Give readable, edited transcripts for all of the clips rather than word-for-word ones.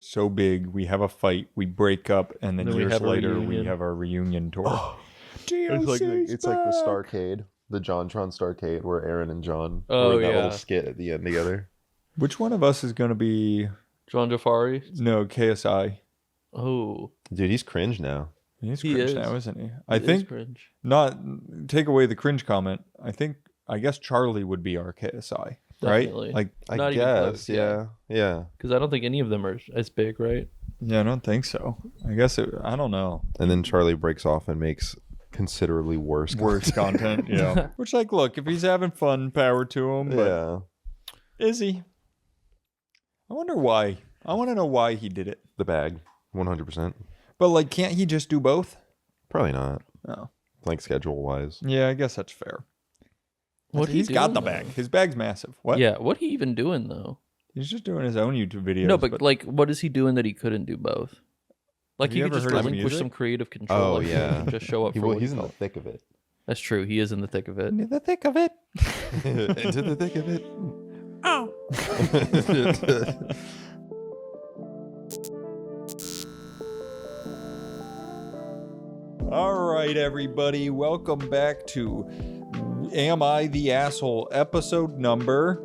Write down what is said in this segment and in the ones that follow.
so big, we have a fight, we break up, and then years later we have our reunion tour. It's like the Starcade, the JonTron Starcade, where Aaron and John were that little skit at the end together. Which one of us is going to be... John Jafari? No, KSI. Oh. Dude, he's cringe now. He's cringe now, isn't he? I He think, is cringe. not take away the cringe comment, I guess Charlie would be our KSI, Definitely. right? Like, I guess, yeah. Because I don't think any of them are as big, right? yeah, I don't think so. I guess, I don't know. And then Charlie breaks off and makes considerably worse content, yeah. Which, like, look, if he's having fun, power to him, but Yeah. is he? I wonder why. I want to know why he did it. The bag, 100%. But, like, can't he just do both? Probably not. No. Like, schedule-wise. Yeah, I guess that's fair. He's got the bag. His bag's massive. What? Yeah, what he even doing, though? He's just doing his own YouTube videos. No, but, like, what is he doing that he couldn't do both? Like, Have he you could ever just heard his relinquish music? some creative control. Oh, like, yeah. Just show up for He's in the thick of it. That's true. He is in the thick of it. into the thick of it. Into the thick of it. Oh. All right, everybody. Welcome back to Am I the Asshole? Episode number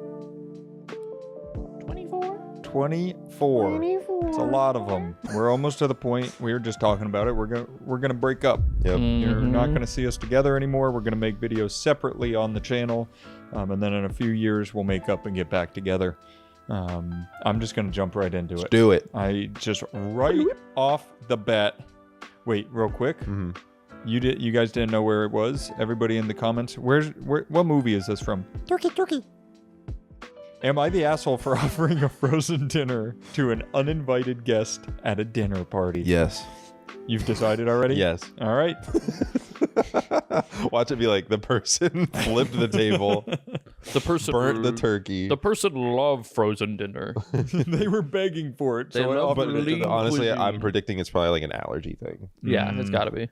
24. It's a lot of them. We're almost to the point. We were just talking about it. We're gonna break up. Yep. You're not Mhm. gonna see us together anymore. We're gonna make videos separately on the channel, and then in a few years we'll make up and get back together. I'm just gonna jump right into it. Do it. I just right off the bat. Wait, real quick. Mm-hmm. You guys didn't know where it was. Everybody in the comments. What movie is this from? Turkey. Am I the asshole for offering a frozen dinner to an uninvited guest at a dinner party? Yes. You've decided already? Yes. All right. Watch it be like the person flipped the table, The person burnt the turkey. The person loved frozen dinner. They were begging for it, They so I love offered it to lean them. Honestly, cuisine. I'm predicting it's probably like an allergy thing. Yeah, it's got to be.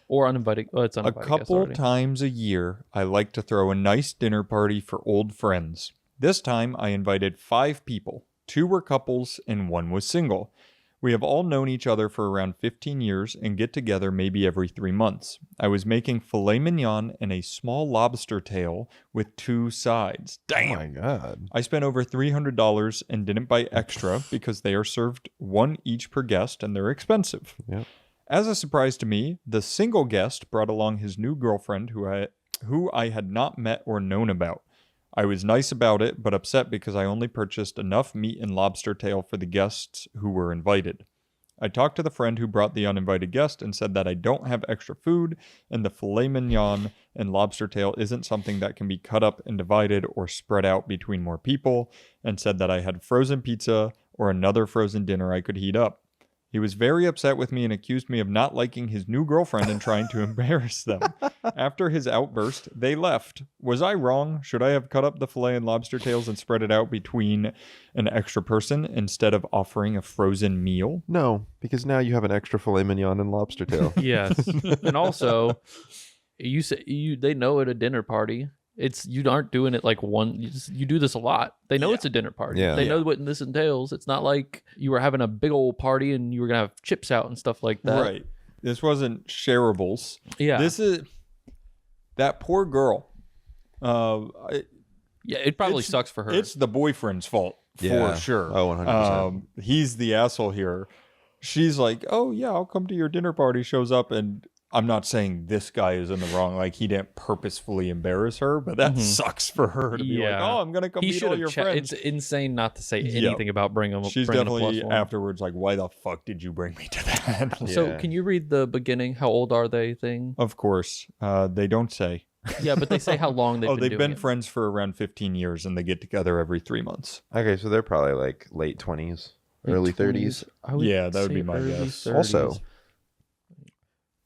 Or uninvited. Oh, it's A uninvited. couple times a year, I like to throw a nice dinner party for old friends. This time, I invited 5 people. 2 were couples and 1 was single. We have all known each other for around 15 years and get together maybe every 3 months. I was making filet mignon and a small lobster tail with 2 sides. Damn! Oh my god. I spent over $300 and didn't buy extra because they are served 1 each per guest and they're expensive. Yep. As a surprise to me, the single guest brought along his new girlfriend who I had not met or known about. I was nice about it, but upset because I only purchased enough meat and lobster tail for the guests who were invited. I talked to the friend who brought the uninvited guest and said that I don't have extra food and the filet mignon and lobster tail isn't something that can be cut up and divided or spread out between more people, and said that I had frozen pizza or another frozen dinner I could heat up. He was very upset with me and accused me of not liking his new girlfriend and trying to embarrass them. After his outburst, they left. Was I wrong? Should I have cut up the filet and lobster tails and spread it out between an extra person instead of offering a frozen meal? No, because now you have an extra filet mignon and lobster tail. Yes. And also, they know at a dinner party, you aren't doing it like one. You do this a lot. They know it's a dinner party. Yeah. They know what this entails. It's not like you were having a big old party and you were gonna have chips out and stuff like that. Right. This wasn't shareables. Yeah. This is that poor girl. Yeah. It probably sucks for her. It's the boyfriend's fault Yeah. for sure. Oh, 100%. He's the asshole here. She's like, "Oh yeah, I'll come to your dinner party." Shows up, and I'm not saying this guy is in the wrong. Like, he didn't purposefully embarrass her, but that sucks for her to be like, "Oh, I'm gonna come meet all your friends." It's insane not to say anything about bringing. She's bringing a definitely +1. afterwards like, "Why the fuck did you bring me to that?" Yeah. So can you read the beginning? How old are they? Thing. Of course, they don't say. Yeah, but they say how long they've been they've doing been it. friends for around 15 years, and they get together every 3 months. Okay, so they're probably like late 20s, early 30s. Yeah, that would say be my early guess. 30s. Also,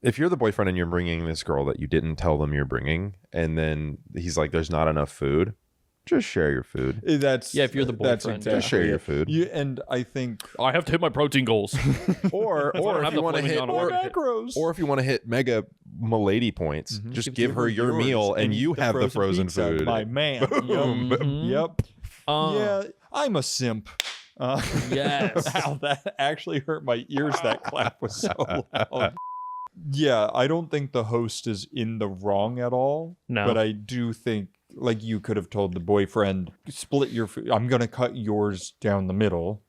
if you're the boyfriend and you're bringing this girl that you didn't tell them you're bringing, and then he's like, there's not enough food, just share your food. That's if you're the that's boyfriend, exactly Just share your it. food. And I think, I have to hit my protein goals. Or don't if have you the want to flaming hit on more order. macros. or if you want to hit mega milady points, just give her your yours meal and eat you have the frozen pizza, food. my man. Boom. Yep. Uh, Yeah, I'm a simp. Yes. Wow, that actually hurt my ears. That clap was so loud. Yeah, I don't think the host is in the wrong at all. No. But I do think, like, you could have told the boyfriend, split your food. I'm going to cut yours down the middle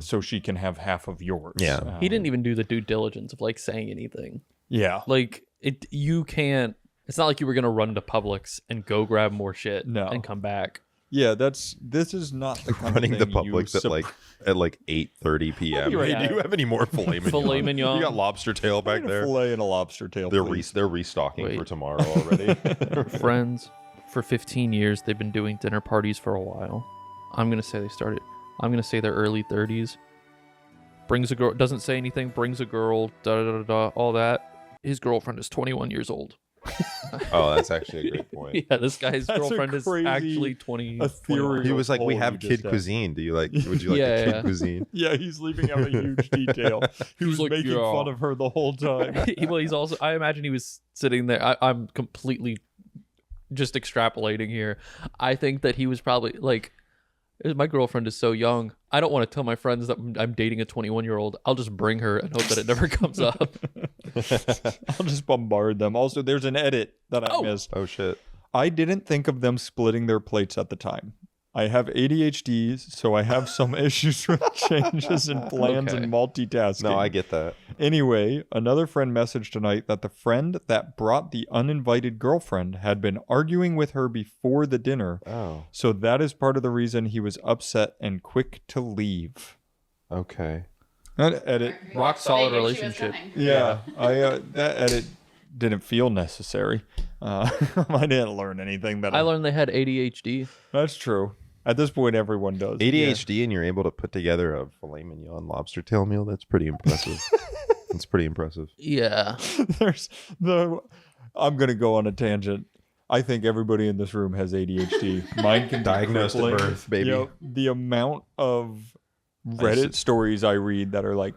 so she can have half of yours. Yeah. He didn't even do the due diligence of like saying anything. Yeah. Like you can't. It's not like you were gonna run to Publix and go grab more shit and come back. Yeah, this is not the kind Running of the thing you Publix at like 8:30 p.m. Right. Hey, do you have any more filet mignon? Filet mignon. You got lobster tail back there. Filet and a lobster tail. They're restocking Wait. for tomorrow already. Friends, for 15 years they've been doing dinner parties for a while. I'm gonna say their early 30s. Brings a girl, doesn't say anything. Brings a girl, all that. His girlfriend is 21 years old. Oh, that's actually a great point. Yeah, this guy's That's a girlfriend is crazy actually 20. ethereal- He was like, "We Oh, have you just kid said. cuisine. Would you like a kid cuisine?" Yeah, he's leaving out a huge detail. He was like, making yeah. fun of her the whole time. Well, he's also. I imagine he was sitting there. I'm completely just extrapolating here. I think that he was probably like, my girlfriend is so young. I don't want to tell my friends that I'm dating a 21-year-old. I'll just bring her and hope that it never comes up. I'll just bombard them. Also, there's an edit that I missed. Oh shit. I didn't think of them splitting their plates at the time. I have ADHD, so I have some issues with changes in plans Okay. and multitasking. No, I get that. Anyway, another friend messaged tonight that the friend that brought the uninvited girlfriend had been arguing with her before the dinner. Oh, So that is part of the reason he was upset and quick to leave. okay. That edit. Rock solid They knew she was relationship. coming. Yeah, that edit didn't feel necessary. I didn't learn anything that I learned they had ADHD. That's true. At this point, everyone does. ADHD, and you're able to put together a filet mignon lobster tail meal. That's pretty impressive. That's pretty impressive. Yeah. There's the. I'm gonna go on a tangent. I think everybody in this room has ADHD. Mine can be Diagnosed at crippling. birth, baby. You know, the amount of Reddit stories I read that are like,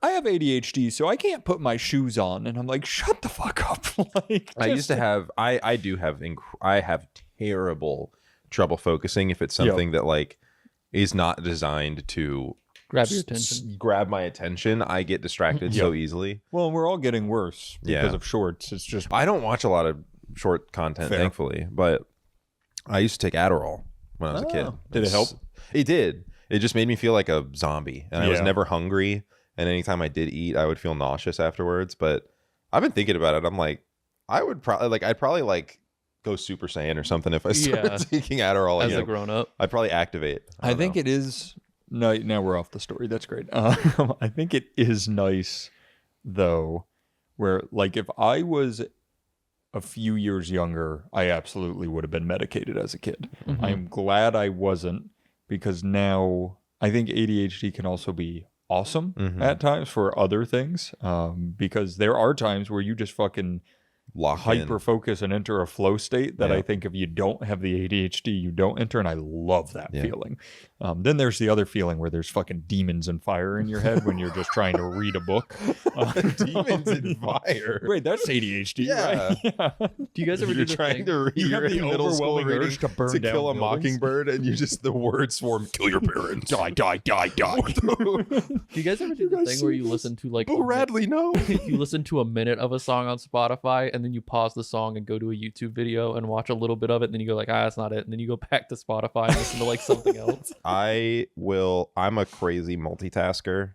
I have ADHD, so I can't put my shoes on, and I'm like, shut the fuck up. Like, I used to have. I have terrible trouble focusing if it's something that like is not designed to Grab your attention. grab my attention. I get distracted so easily. Well, we're all getting worse because Yeah. of shorts. It's just I don't watch a lot of short content, Fair. thankfully, but I used to take Adderall when I was a kid. Did it help? It did. It just made me feel like a zombie, and I was Yeah. never hungry. And anytime I did eat, I would feel nauseous afterwards. But I've been thinking about it. I'm like, I'd probably like go Super Saiyan or something if I started Yeah. taking Adderall. As You a know, grown up. I'd probably activate. I think it is. No, now we're off the story. That's great. I think it is nice, though, where like if I was a few years younger, I absolutely would have been medicated as a kid. Mm-hmm. I'm glad I wasn't, because now I think ADHD can also be awesome at times for other things, because there are times where you just fucking lock hyper focus and enter a flow state that Yeah. I think if you don't have the ADHD, you don't enter, and I love that Yeah. feeling. Then there's the other feeling where there's fucking demons and fire in your head when you're just trying to read a book. demons and fire. Wait, that's ADHD, Yeah. right? Yeah. Do you guys ever You're do the trying thing? to read. You have You're the in middle school overwhelming reading urge to burn down kill a buildings. mockingbird, and you just the words form kill your parents. Die, die, die, die. Do you guys ever do the thing where you listen to like Bo Radley, no. you listen to a minute of a song on Spotify and then you pause the song and go to a YouTube video and watch a little bit of it, and then you go like, that's not it, and then you go back to Spotify and listen to like something else. I'm a crazy multitasker.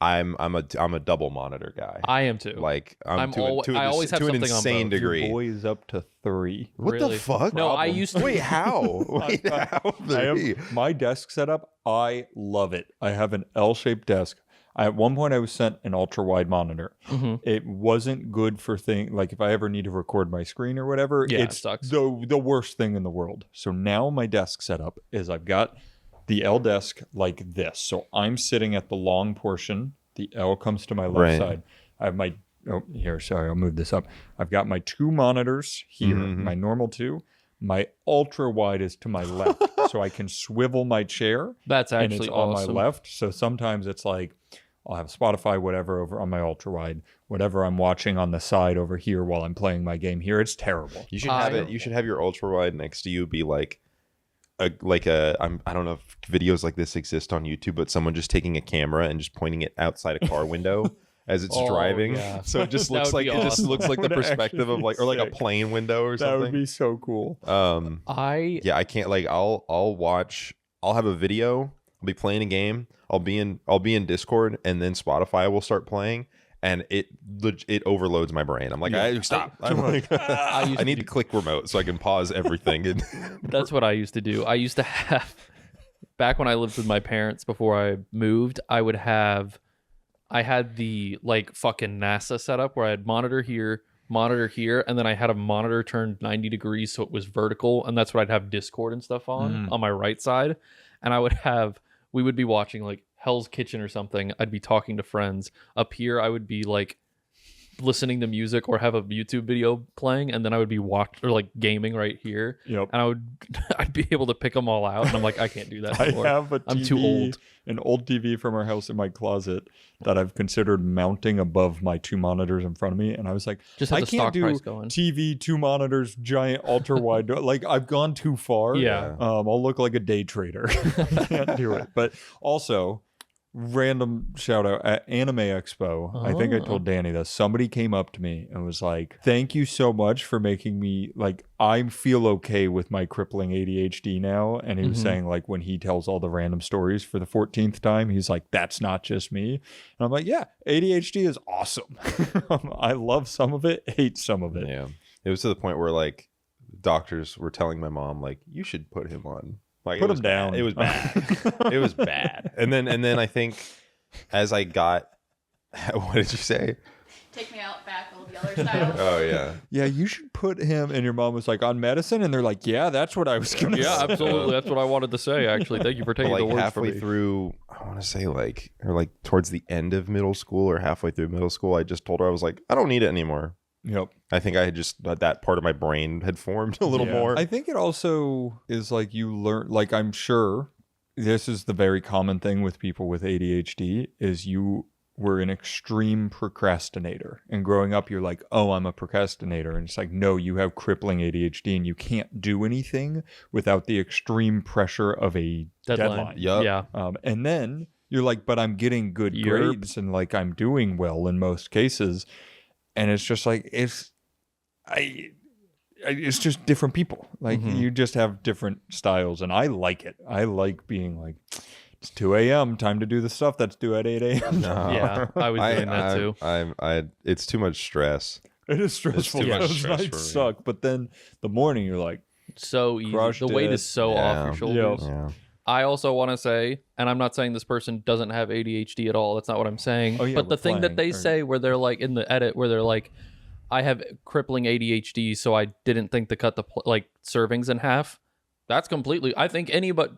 I'm a double monitor guy. I am too. Like I'm to, a- to, a- I always have to an something on insane both. degree. Your boy is up to 3. What Really? the fuck? No, I used to. Wait, how? Wait, how? I have Three? my desk setup. I love it. I have an L-shaped desk. At one point, I was sent an ultra-wide monitor. Mhm. It wasn't good for like if I ever need to record my screen or whatever. Yeah, it it's sucks. the worst thing in the world. So now my desk setup is I've got the L desk like this. So I'm sitting at the long portion. The L comes to my left Right. side. I have my here. Sorry, I'll move this up. I've got my 2 monitors here. Mhm. My normal 2. My ultra wide is to my left, so I can swivel my chair. That's And actually it's on awesome. my left. So sometimes it's like I'll have Spotify, whatever, over on my ultra wide, whatever I'm watching on the side over here while I'm playing my game here. It's terrible. You should have it. You should have your ultra wide next to you be like I don't know if videos like this exist on YouTube, but someone just taking a camera and just pointing it outside a car window as it's Oh, driving. yeah. So it just That looks would like be it just awesome. looks like the That would perspective actually of be like or like a sick. plane window or That something. would be so cool. Yeah, I can't like I'll have a video, I'll be playing a game, I'll be in Discord, and then Spotify will start playing, and it overloads my brain. I'm like, stop. I'm like, I need to click remote so I can pause everything. And That's what I used to do. I used to have, back when I lived with my parents before I moved, I had the like fucking NASA setup where I had monitor here, and then I had a monitor turned 90 degrees so it was vertical, and that's what I'd have Discord and stuff on my right side. And we would be watching like Hell's Kitchen or something. I'd be talking to friends. Up here, I would be like listening to music or have a YouTube video playing, and then I would be gaming right here. Yep. And I'd be able to pick them all out, and I'm like, I can't do that anymore. I have a TV, I'm too old. An old TV from our house in my closet that I've considered mounting above my 2 monitors in front of me, and I was like, Just have I the can't stock do price going. TV, 2 monitors, giant ultra wide. Like I've gone too far. Yeah. I'll look like a day trader. I can't do it. But also, random shout out at Anime Expo. I think I told Danny this. Somebody came up to me and was like, thank you so much for making me like, I feel okay with my crippling ADHD now. And he was saying like when he tells all the random stories for the 14th time, he's like, that's not just me. And I'm like, yeah, ADHD is awesome. I love some of it, hate some of it. yeah, it was to the point where like doctors were telling my mom like, you should put him on. Like, Put it was him down. bad. It was bad. It was bad. And then I think as I got, what did you say? Take me out back old Yeller style. Oh yeah. Yeah, you should put him. And your mom was like, on medicine? And they're like, yeah, that's what I was going to say. Yeah, absolutely. That's what I wanted to say, actually. Thank you for taking Like the words for halfway me. through, I want to say like towards the end of middle school or halfway through middle school, I just told her I was like, I don't need it anymore. Yep. I think I had just that part of my brain had formed a little Yeah. more. I think it also is like you learn, like I'm sure this is the very common thing with people with ADHD is you were an extreme procrastinator. And growing up, you're like, oh, I'm a procrastinator. And it's like, no, you have crippling ADHD and you can't do anything without the extreme pressure of a deadline. Yup. Yeah. And then you're like, but I'm getting good Yerp. grades and like I'm doing well in most cases. And it's just like, it's just different people. Like you just have different styles and I like it. I like being like, it's 2 a.m. time to do the stuff that's due at 8 a.m. No. Yeah, I was doing that too. It's too much stress. It is stressful. too much Those stress nights for me. suck. But then the morning you're like, So easy. Crushed The weight it. is so Yeah. off your shoulders. Yeah. I also want to say, and I'm not saying this person doesn't have ADHD at all. That's not what I'm saying. Oh, yeah, but the we're thing that playing, they or- say where they're like in the edit where they're like, I have crippling ADHD, so I didn't think to cut the servings in half. That's completely. I think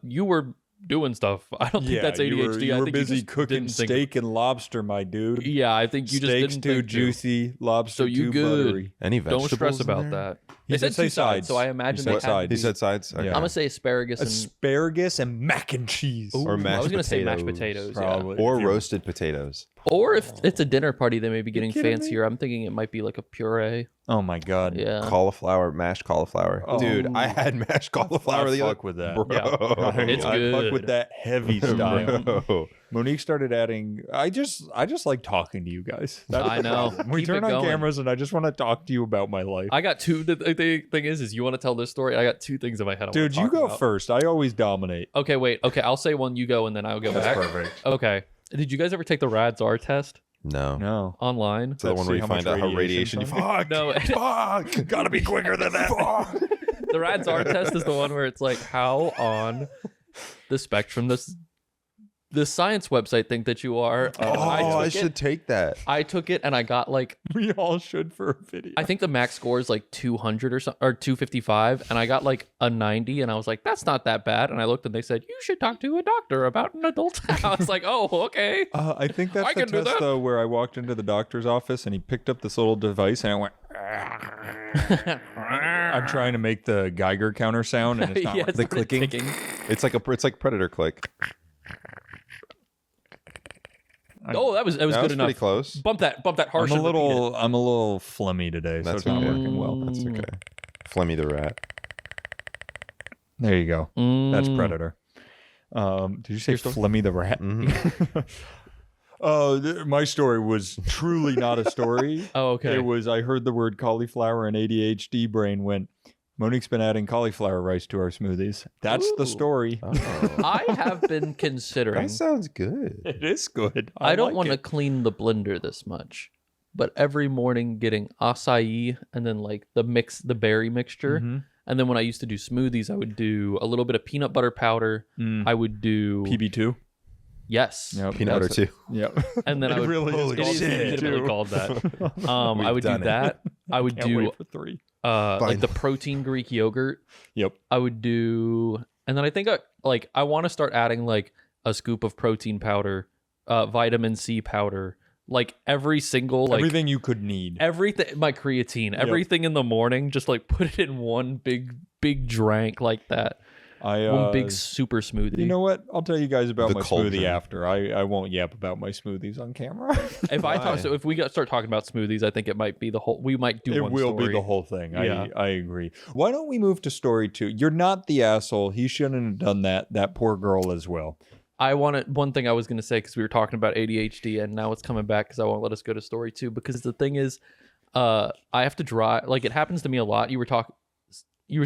you were doing stuff. I don't think that's ADHD. You I were think busy just cooking didn't think- steak and lobster, my dude. Yeah, I think you just Steaks didn't too think to. juicy, lobster So you too good. buttery. Any Don't vegetables? stress in about there? that. He They did said two say sides. so I He imagine said they sides. He said sides. Okay. Yeah. I'm gonna say asparagus and Asparagus and mac and cheese. Ooh, Or mashed I was gonna say mashed potatoes. potatoes. Yeah. Probably. Or If you- roasted potatoes. Or if it's a dinner party, they may be getting kidding me? fancier. I'm thinking it might be like a puree. Oh my god. Yeah. Cauliflower, mashed cauliflower. Oh. Dude, I had mashed cauliflower I the other fuck with that. Bro. Yeah. It's I fuck good. with that heavy style. Bro. Monique started adding. I just like talking to you guys. That's I the know. problem. We Keep turn it on going. cameras, and I just want to talk to you about my life. I got two. The thing is you want to tell this story? I got two things in my head. I wanna Dude, you talk go about. first. I always dominate. Okay, wait. Okay, I'll say one. You go, and then I'll go back. perfect. Okay. Did you guys ever take the RADS-R test No. No. online? It's the one See where you how find much out how radiation you radiation's fuck. No. Fuck! Gotta be quicker than that. The RADS-R test is the one where it's like how on the spectrum the science website think that you are. I should take that. I took it and I got like We all should for a video. I think the max score is like 200 or something, or 255, and I got like a 90, and I was like, that's not that bad. And I looked and they said, you should talk to a doctor about an adult. I was like, oh, okay. I think that's I the can do test that. though, where I walked into the doctor's office and he picked up this little device and I went. I'm trying to make the Geiger counter sound and it's not. Yeah, working. it's The like clicking? ticking. It's like Predator click. Oh, that was That good was enough. pretty close. Bump that I'm harsh. a and repeat it. little phlegmy today, so That's it's not okay. working well. That's okay. Flemmy the rat. There you go. That's Predator. Did you say Flemmy the Rat? My story was truly not a story. Oh, okay. It was, I heard the word cauliflower and ADHD brain went, Monique's been adding cauliflower rice to our smoothies. That's the story. Oh. I have been considering. That sounds good. It is good. I don't like want to it. clean the blender this much, but every morning getting acai and then like the berry mixture. Mhm. And then when I used to do smoothies, I would do a little bit of peanut butter powder. I would do PB2. Yes. Yep, Peanut butter that's too. Yep. And then I would really is it is shit, legitimately too. called that. I would do done it. that. I would Can't do wait for 3. like the protein Greek yogurt. Yep. I would do, and then I think I want to start adding like a scoop of protein powder, vitamin C powder, like every single like Everything you could need. everything, my creatine, everything in the morning, just like put it in one big drink like that. One big super smoothie. You know what? I'll tell you guys about The my cauldron. smoothie after. I won't yap about my smoothies on camera. If we start talking about smoothies, I think it might be the whole. We might do. It one will story. be the whole thing. Yeah. I agree. Why don't we move to story 2? You're not the asshole. He shouldn't have done that. That poor girl as well. One thing I was going to say, because we were talking about ADHD and now it's coming back because I won't let us go to story 2, because the thing is, I have to drive. Like, it happens to me a lot. You were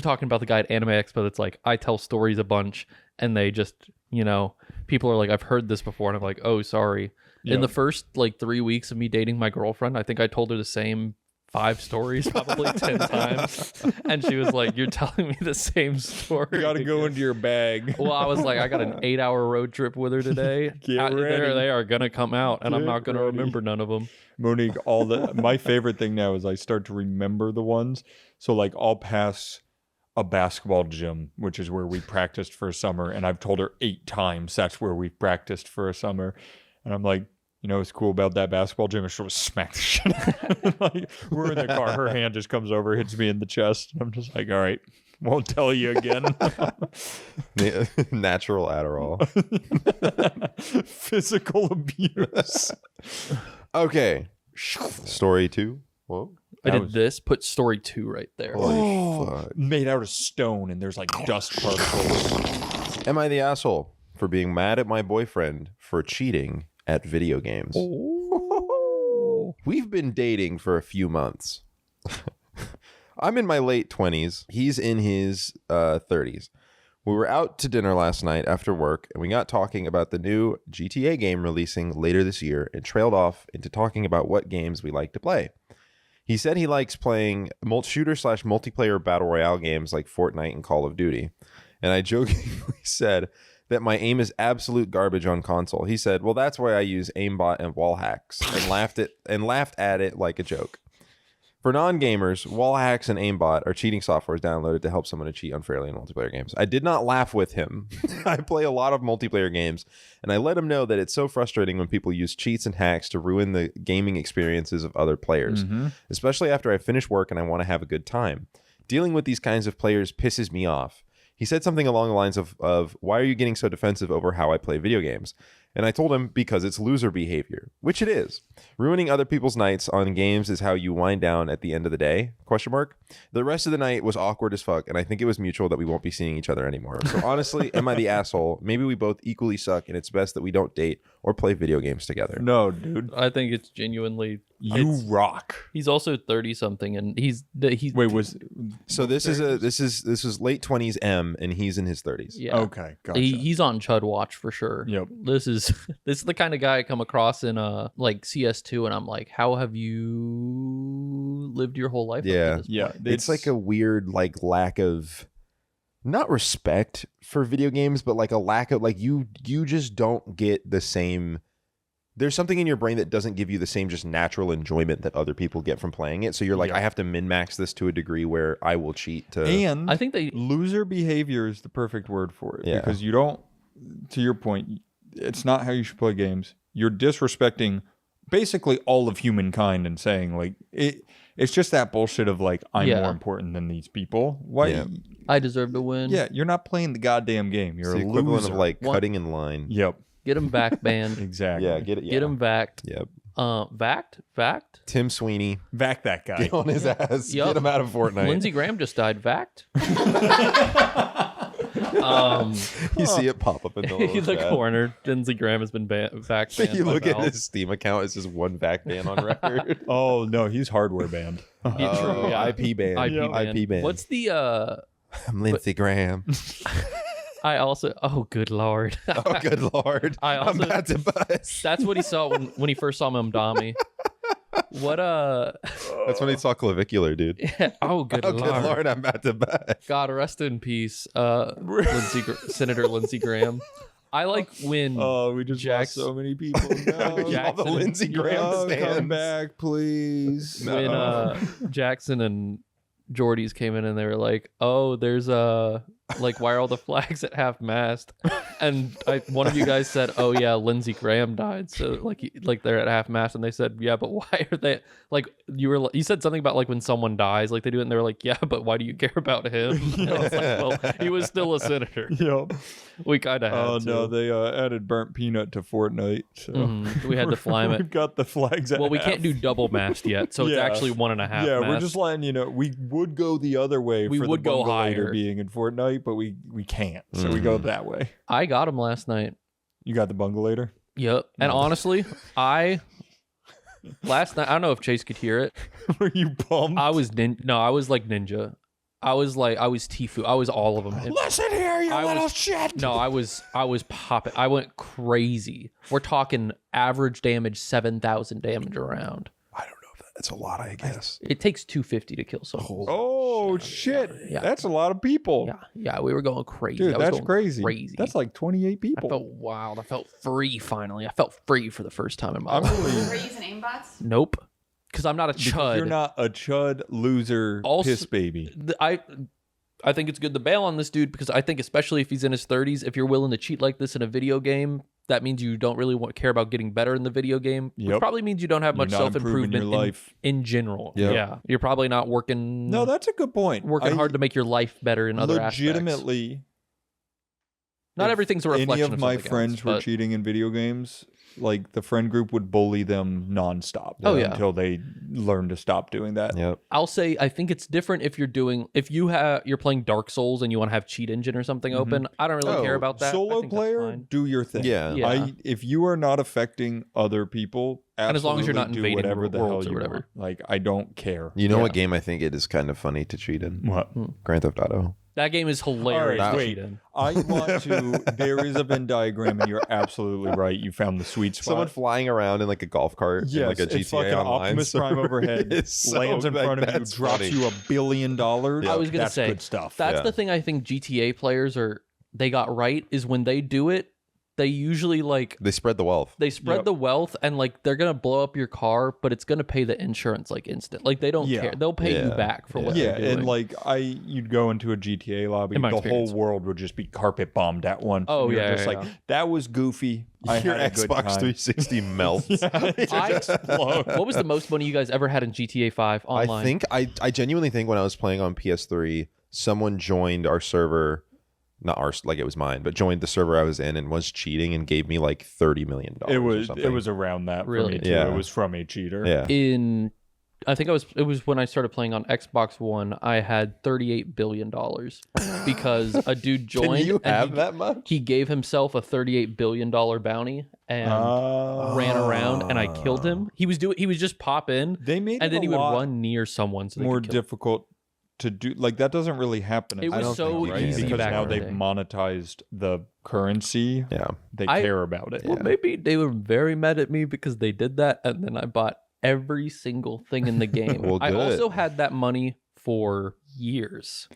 talking about the guy at Anime Expo that's like, I tell stories a bunch and they just, people are like, I've heard this before. And I'm like, oh, sorry. Yeah. In the first like 3 weeks of me dating my girlfriend, I think I told her the same 5 stories probably 10 times. And she was like, you're telling me the same story. You got to go into your bag. Well, I was like, I got an 8-hour road trip with her today. Get ready. They are going to come out and I'm Get not going to ready. remember none of them. Monique, my favorite thing now is I start to remember the ones. So like I'll pass a basketball gym, which is where we practiced for a summer, and I've told her 8 times that's where we practiced for a summer. And I'm like, what's cool about that basketball gym? And she'll just smack the shit out of me. Like, we're in the car, her hand just comes over, hits me in the chest, and I'm just like, all right, won't tell you again. Natural Adderall. Physical abuse. Okay. Story 2. Whoa. I did this, put story 2 right there. Holy fuck. Made out of stone, and there's like dust particles. Am I the asshole for being mad at my boyfriend for cheating at video games? We've been dating for a few months. I'm in my late 20s. He's in his 30s. We were out to dinner last night after work, and we got talking about the new GTA game releasing later this year and trailed off into talking about what games we like to play. He said he likes playing shooter/multiplayer battle royale games like Fortnite and Call of Duty. And I jokingly said that my aim is absolute garbage on console. He said, well, that's why I use aimbot and wall hacks, and laughed at it like a joke. For non-gamers, wall hacks and aimbot are cheating softwares downloaded to help someone to cheat unfairly in multiplayer games. I did not laugh with him. I play a lot of multiplayer games, and I let him know that it's so frustrating when people use cheats and hacks to ruin the gaming experiences of other players, especially after I finish work and I want to have a good time. Dealing with these kinds of players pisses me off. He said something along the lines of why are you getting so defensive over how I play video games? And I told him because it's loser behavior, which it is. Ruining other people's nights on games is how you wind down at the end of the day, ? The rest of the night was awkward as fuck, and I think it was mutual that we won't be seeing each other anymore. So honestly, am I the asshole? Maybe we both equally suck, and it's best that we don't date or play video games together. No, dude. I think it's genuinely. You rock. He's also 30 something, and he's Wait, So this is late 20s M, and he's in his 30s. yeah. Okay, gotcha. He's on Chud watch for sure. Yep. This is the kind of guy I come across in like CS2, and I'm like, how have you lived your whole life? Yeah. Up to this Yeah, point? It's like a weird lack of not respect for video games, but like a lack of you just don't get the same. There's something in your brain that doesn't give you the same just natural enjoyment that other people get from playing it. So you're like, Yep. I have to min-max this to a degree where I will cheat to. And I think they. loser behavior is the perfect word for it. Yeah. Because you don't, to your point, it's not how you should play games. You're disrespecting basically all of humankind and saying it's just that bullshit of I'm Yeah. more important than these people. Why? Yeah. I deserve to win. Yeah, you're not playing the goddamn game. You're It's the a equivalent loser. of cutting in line. Yep, Get him back, band. exactly. Yeah, get it. Yeah. Get him vacked. Yep. Vacked. Tim Sweeney, Vac that guy. get on his ass. Yup. Get him out of Fortnite. Lindsey Graham just died. Vacked. You see it pop up in the little the chat. corner. Lindsey Graham has been back banned. You by look at Valve. his Steam account, it's just one back ban on record. Oh no, he's hardware banned. Yeah, true, yeah. IP ban. IP ban. What's the I'm Lindsey Graham. I also good lord. Oh, good lord. I I'm also about to bust. that's what he saw when he first saw Mamdami. What That's when he saw clavicular, dude. oh good Oh, lord. good lord, I'm about to bust. God rest in peace, Senator Lindsey Graham. I like when Oh, we just Jax- lost so many people. No. All Jackson the Lindsey Graham Oh, come stands. back, please. No. when Jackson and Jordy's came in and they were like, "Oh, there's like why are all the flags at half mast?" And one of you guys said, "Oh yeah, Lindsey Graham died." So like they're at half mast, and they said, "Yeah, but why are they like you said something about like when someone dies, like they do it, and they were like, "Yeah, but why do you care about him?" And I was like, well, he was still a senator. Yep. We kind of had Oh to. no, they added burnt peanut to Fortnite. So. We had to fly him We've at. got the flags at Well, we half. can't do double mast yet, so it's Yeah. actually 1.5. Yeah, we're mast. just letting you know. We would go the other way We for would the go bungalator higher. being in Fortnite, but we can't. So we go that way. I got him last night. You got the bungalator? Yep. And honestly, last night I don't know if Chase could hear it. Were you pumped? I was I was like Ninja. I was Tfue. I was all of them. Listen here, you I little was- shit. No, I was popping. I went crazy. We're talking average damage 7,000 damage around. I don't know if that's a lot, I guess. It takes 250 to kill someone. Oh shit! Yeah. That's a lot of people. Yeah, we were going crazy. Dude, I was that's going crazy. Crazy. That's like 28 I people. felt wild. I felt free finally. I felt free for the first time in my I'm life. really Were you using aimbots? Nope. Because I'm not a because chud. you're not a chud loser Also- piss baby. I think it's good to bail on this dude because I think especially if he's in his 30s, if you're willing to cheat like this in a video game, that means you don't really care about getting better in the video game, which Yep. probably means you don't have You're much not improving self-improvement your life. in general. Yep. Yeah. You're probably not working No, that's a good point. working hard to make your life better in other aspects. legitimately. Not if everything's a reflection Any of my something friends else, were but- cheating in video games. Like the friend group would bully them nonstop. Oh, yeah. Until they learn to stop doing that. Yep. I'll say I think it's different if you're playing Dark Souls and you want to have cheat engine or something open. I don't really care about that. I Solo think that's player, fine. do your thing. Yeah. Yeah. If you are not affecting other people, And as long as you're not absolutely do invading whatever the worlds hell or you whatever. want. Like I don't care. You know Yeah. what game I think it is kind of funny to cheat in? What? Grand Theft Auto. That game is hilarious. All right, to wait. cheat in. I want to. There is a Venn diagram, and you're absolutely right. You found the sweet spot. Someone flying around in like a golf cart in like a GTA it's fucking Online Optimus server. Prime overhead, It's so, lands in like, front of you, that's drops funny. you $1 billion. Yeah. I was gonna That's say good stuff. That's Yeah. the thing I think GTA players they got right is when they do it, they usually They spread the wealth. they spread Yep. the wealth and like they're gonna blow up your car, but it's gonna pay the insurance like instant. Like they don't Yeah. care. They'll pay you Yeah. back for what Yeah, they're doing. and like you'd go into a GTA lobby, In my the experience. whole world would just be carpet bombed at once. Oh, and you're yeah, just yeah, like yeah. that was goofy. I Your had a good Xbox time. 360 melts. what was the most money you guys ever had in GTA 5 online? I think I genuinely think when I was playing on PS3, someone joined our server, not ours, like it was mine, but joined the server I was in and was cheating and gave me like $30 million. It or was something. around that for Really? me too. Yeah. It was from a cheater. Yeah. I think it was when I started playing on Xbox One, I had $38 billion because a dude joined Can you and have that much? he gave himself a $38 billion bounty and ran around and I killed him. He was just pop in They made and it then a he would lot run near someone so they more could kill him. difficult to do. Like that doesn't really happen. It I was don't so think, right? easy because back now in the they've day. monetized the currency. Yeah. They I- care about it. Well, maybe they were very mad at me because they did that, and then I bought every single thing in the game. Well, I good. also had that money for years.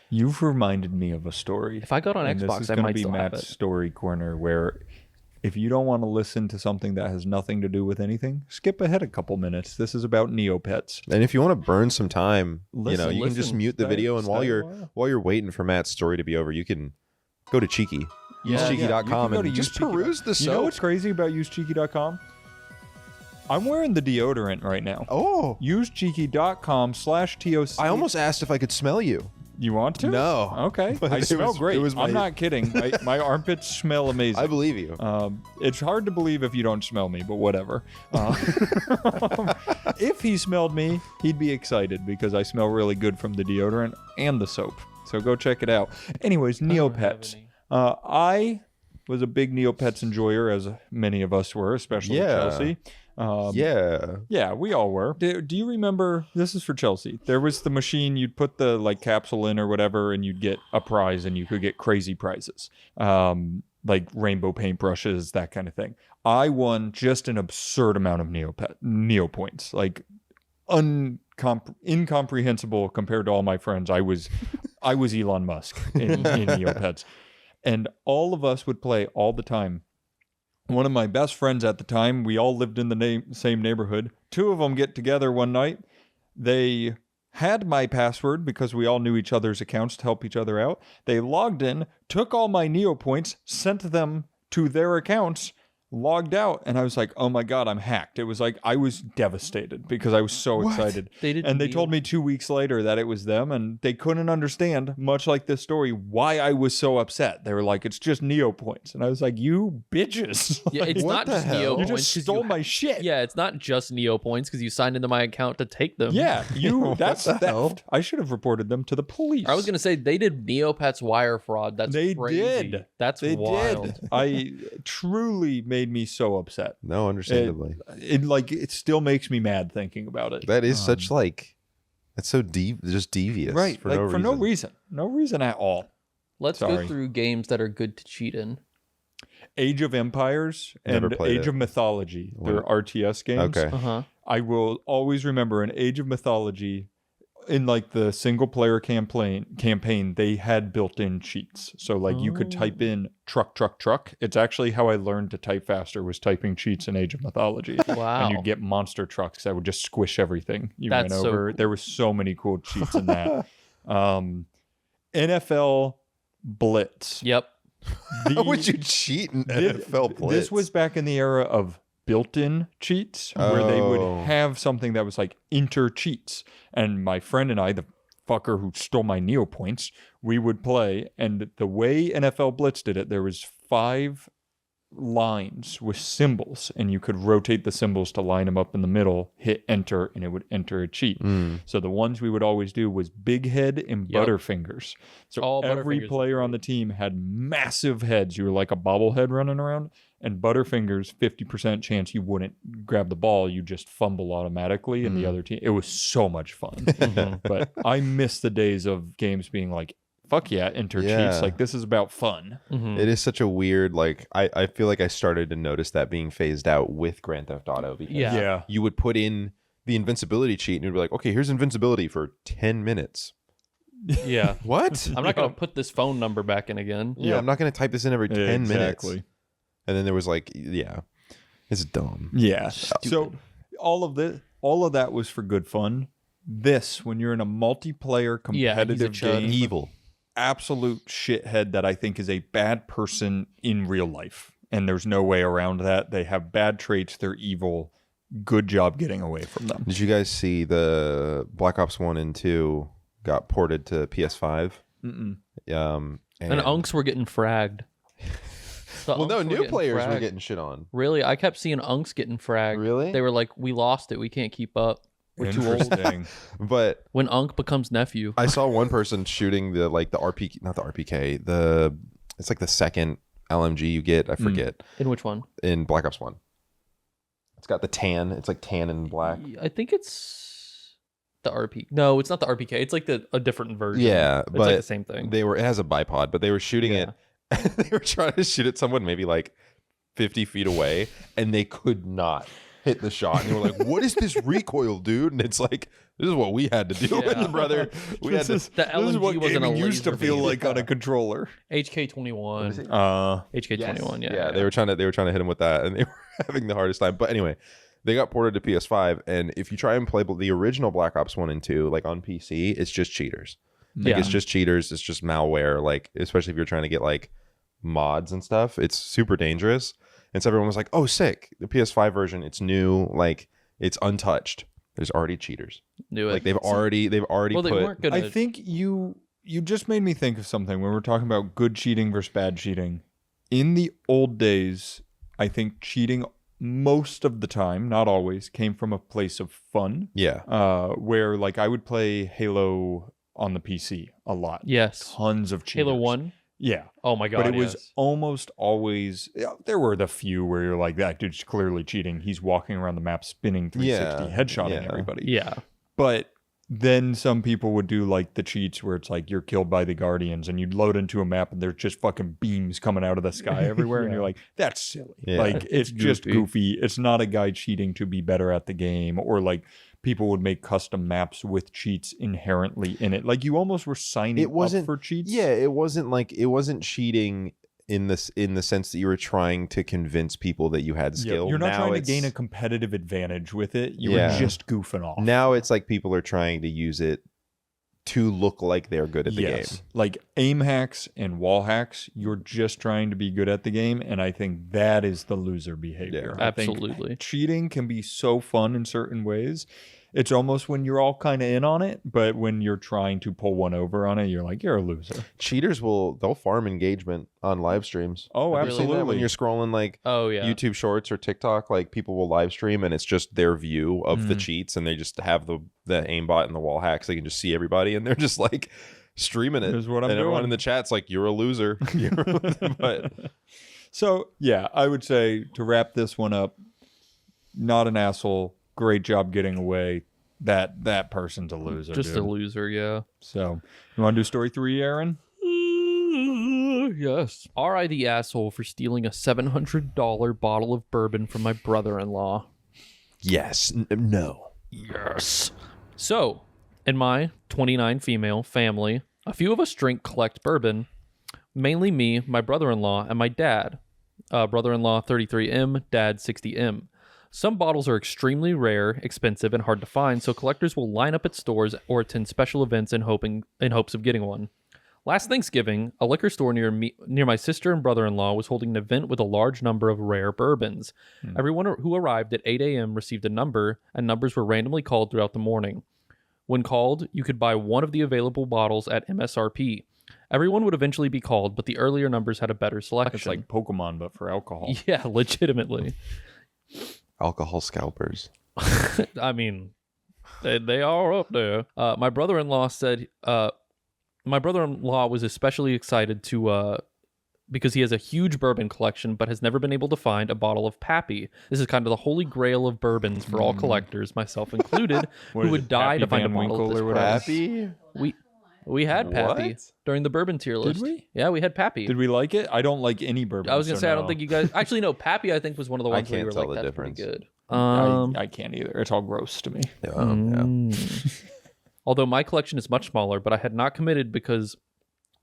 You've reminded me of a story. If I got on And this Xbox, is I gonna might be still have Matt's it. story corner where if you don't want to listen to something that has nothing to do with anything, skip ahead a couple minutes. This is about Neopets. And if you want to burn some time, you can just Listen, mute the stay- video, and stay while a you're while. waiting for Matt's story to be over, you can go to Cheeky. Yeah. Use You cheeky.com can go and to just usecheeky.com. peruse the You know soap. what's crazy about usecheeky.com? I'm wearing the deodorant right now. Oh, Usecheeky.com/TOC. I almost asked if I could smell you. You want to? No. Okay. But I it smell was- great. it was I'm my- not kidding. My armpits smell amazing. I believe you. It's hard to believe if you don't smell me, but whatever. If he smelled me, he'd be excited because I smell really good from the deodorant and the soap. So go check it out. Anyways, Neopets. I was a big Neopets enjoyer, as many of us were, especially Chelsea. Yeah, we all were. Do you remember? This is for Chelsea. There was the machine you'd put the like capsule in or whatever, and you'd get a prize, and you could get crazy prizes, like rainbow paintbrushes, that kind of thing. I won just an absurd amount of Neo points, like incomprehensible compared to all my friends. I was Elon Musk in Neopets, and all of us would play all the time. One of my best friends at the time, we all lived in the same neighborhood. Two of them get together one night. They had my password because we all knew each other's accounts to help each other out. They logged in, took all my Neo points, sent them to their accounts, logged out, and I was like, oh my god, I'm hacked. It was like I was devastated because I was so excited. They told me 2 weeks later that it was them, and they couldn't understand, much like this story, why I was so upset. They were like, it's just Neo points. And I was like, you bitches. Yeah, it's What not the just hell? Neo You points. just stole my shit. Yeah, it's not just Neo points because you signed into my account to take them. Yeah, that's the hell? theft. I should have reported them to the police. I was gonna say they did Neopets wire fraud. That's They crazy. did. That's They wild. did. I truly made me so upset. No, understandably. It still makes me mad thinking about it. That is such like, that's so just devious. Right, For like no for reason. no reason at all. Let's Sorry. go through games that are good to cheat in. Age of Empires Never and played Age it. of Mythology. They're What? RTS games. Okay. Uh-huh. I will always remember in Age of Mythology, in like the single player campaign, they had built-in cheats. So like you could type in truck. It's actually how I learned to type faster, was typing cheats in Age of Mythology. Wow. And you'd get monster trucks that would just squish everything you That's went so over. cool. There was so many cool cheats in that. NFL Blitz. Yep. How would you cheat in NFL Blitz? This was back in the era of built-in cheats, where they would Oh. have something that was like enter cheats. And my friend and I, the fucker who stole my Neo points, we would play. And the way NFL Blitz did it, there was 5 lines with symbols, and you could rotate the symbols to line them up in the middle, hit enter, and it would enter a cheat. So the ones we would always do was Big Head and Yep. Butterfingers. So Oh, every Butterfingers player on the team had massive heads. You were like a bobblehead running around. And Butterfingers, 50% chance you wouldn't grab the ball. You just fumble automatically, and the other team. It was so much fun. But I miss the days of games being like, fuck yeah, enter Yeah. cheats. Like, this is about fun. It is such a weird, like, I feel like I started to notice that being phased out with Grand Theft Auto, because Yeah. you would put in the invincibility cheat and you'd be like, okay, here's invincibility for 10 minutes. Yeah. What? I'm not going to put this phone number back in again. Yeah, I'm not going to type this in every 10 minutes. Exactly. And then there was like, yeah, it's dumb. Yeah. So all of that was for good fun. This, when you're in a multiplayer competitive chud. game, Evil. absolute shithead that I think is a bad person in real life. And there's no way around that. They have bad traits. They're evil. Good job getting away from them. Did you guys see the Black Ops 1 and 2 got ported to PS5? Mm-mm. And Unks were getting fragged. The well, Unks no, were new getting players were fragged. getting shit on. Really? I kept seeing Unks getting fragged. Really? They were like, we lost it. We can't keep up. We're too old. Interesting. But When Unk becomes nephew. I saw one person shooting the RPK, not the RPK, it's like the second LMG you get. I forget. In which one? In Black Ops 1. It's got the tan. It's like tan and black. I think it's the RP. No, it's not the RPK. It's like a different version. Yeah, It's but like the same thing. it has a bipod, but they were shooting Yeah. it. They were trying to shoot at someone maybe like 50 feet away, and they could not hit the shot. And they were like, "What is this recoil, dude?" And it's like, "This is what we had to deal Yeah. with, brother. We had to." The LMG wasn't a used to laser feel beam. like on a controller. HK21. HK21, yeah. Yeah, they were trying to hit him with that, and they were having the hardest time. But anyway, they got ported to PS5, and if you try and play the original Black Ops 1 and 2, like on PC, it's just cheaters. Like Yeah. it's just cheaters. It's just malware. Like especially if you're trying to get like mods and stuff, it's super dangerous. And so everyone was like, "Oh, sick! The PS5 version, it's new. Like it's untouched. There's already cheaters. Knew it. Like they've already well, they put." weren't gonna. I think you just made me think of something when we're talking about good cheating versus bad cheating. In the old days, I think cheating most of the time, not always, came from a place of fun. Yeah. Where like I would play Halo on the PC a lot. Yes. Tons of cheaters. Halo 1? Yeah. Oh my god. But it was yes. almost always, there were the few where you're like, that dude's clearly cheating. He's walking around the map spinning 360, headshotting everybody. Yeah. But then some people would do like the cheats where it's like you're killed by the Guardians and you'd load into a map and there's just fucking beams coming out of the sky everywhere. And you're like, that's silly. Yeah. Like, it's just goofy. It's not a guy cheating to be better at the game. Or like people would make custom maps with cheats inherently in it. Like you almost were signing up for cheats. Yeah, it wasn't cheating in the sense that you were trying to convince people that you had skill. You're not trying to gain a competitive advantage with it. You were just goofing off. Now it's like people are trying to use it to look like they're good at the game. Like aim hacks and wall hacks, you're just trying to be good at the game, and I think that is the loser behavior. Yeah, I think absolutely. cheating can be so fun in certain ways. It's almost when you're all kind of in on it, but when you're trying to pull one over on it, you're like, you're a loser. Cheaters they'll farm engagement on live streams. Oh, Have you seen that? absolutely. When you're scrolling like YouTube Shorts or TikTok, like people will live stream and it's just their view of the cheats, and they just have the aimbot and the wall hacks. They can just see everybody, and they're just like streaming it. Here's what I'm and everyone doing. in the chat's like, "You're a loser." But So yeah, I would say to wrap this one up, not an asshole. Great job getting away. That person's a loser. Just dude. a loser, yeah. So you want to do story 3, Aaron? Yes. Are I the asshole for stealing a $700 bottle of bourbon from my brother-in-law? yes, no. Yes. So, in my 29 female family, a few of us collect bourbon. Mainly me, my brother-in-law, and my dad. Brother-in-law 33M, dad 60M. Some bottles are extremely rare, expensive, and hard to find, so collectors will line up at stores or attend special events in hopes of getting one. Last Thanksgiving, a liquor store near my sister and brother-in-law was holding an event with a large number of rare bourbons. Everyone who arrived at 8 a.m. received a number, and numbers were randomly called throughout the morning. When called, you could buy one of the available bottles at MSRP. Everyone would eventually be called, but the earlier numbers had a better selection. It's like Pokemon, but for alcohol. Yeah, legitimately. Alcohol scalpers. I mean, they are up there. My brother-in-law said, my brother-in-law was especially excited to, because he has a huge bourbon collection, but has never been able to find a bottle of Pappy. This is kind of the holy grail of bourbons for all collectors, myself included, who would die to find a bottle of this Pappy? We had Pappy What? during the bourbon tier list. Did we? Yeah, we had Pappy. Did we like it? I don't like any bourbon. I was gonna so say I no. don't think you guys actually no. Pappy I think was one of the ones where you can't were tell like the that's pretty difference. good. I can't either. It's all gross to me. Although my collection is much smaller, but I had not committed because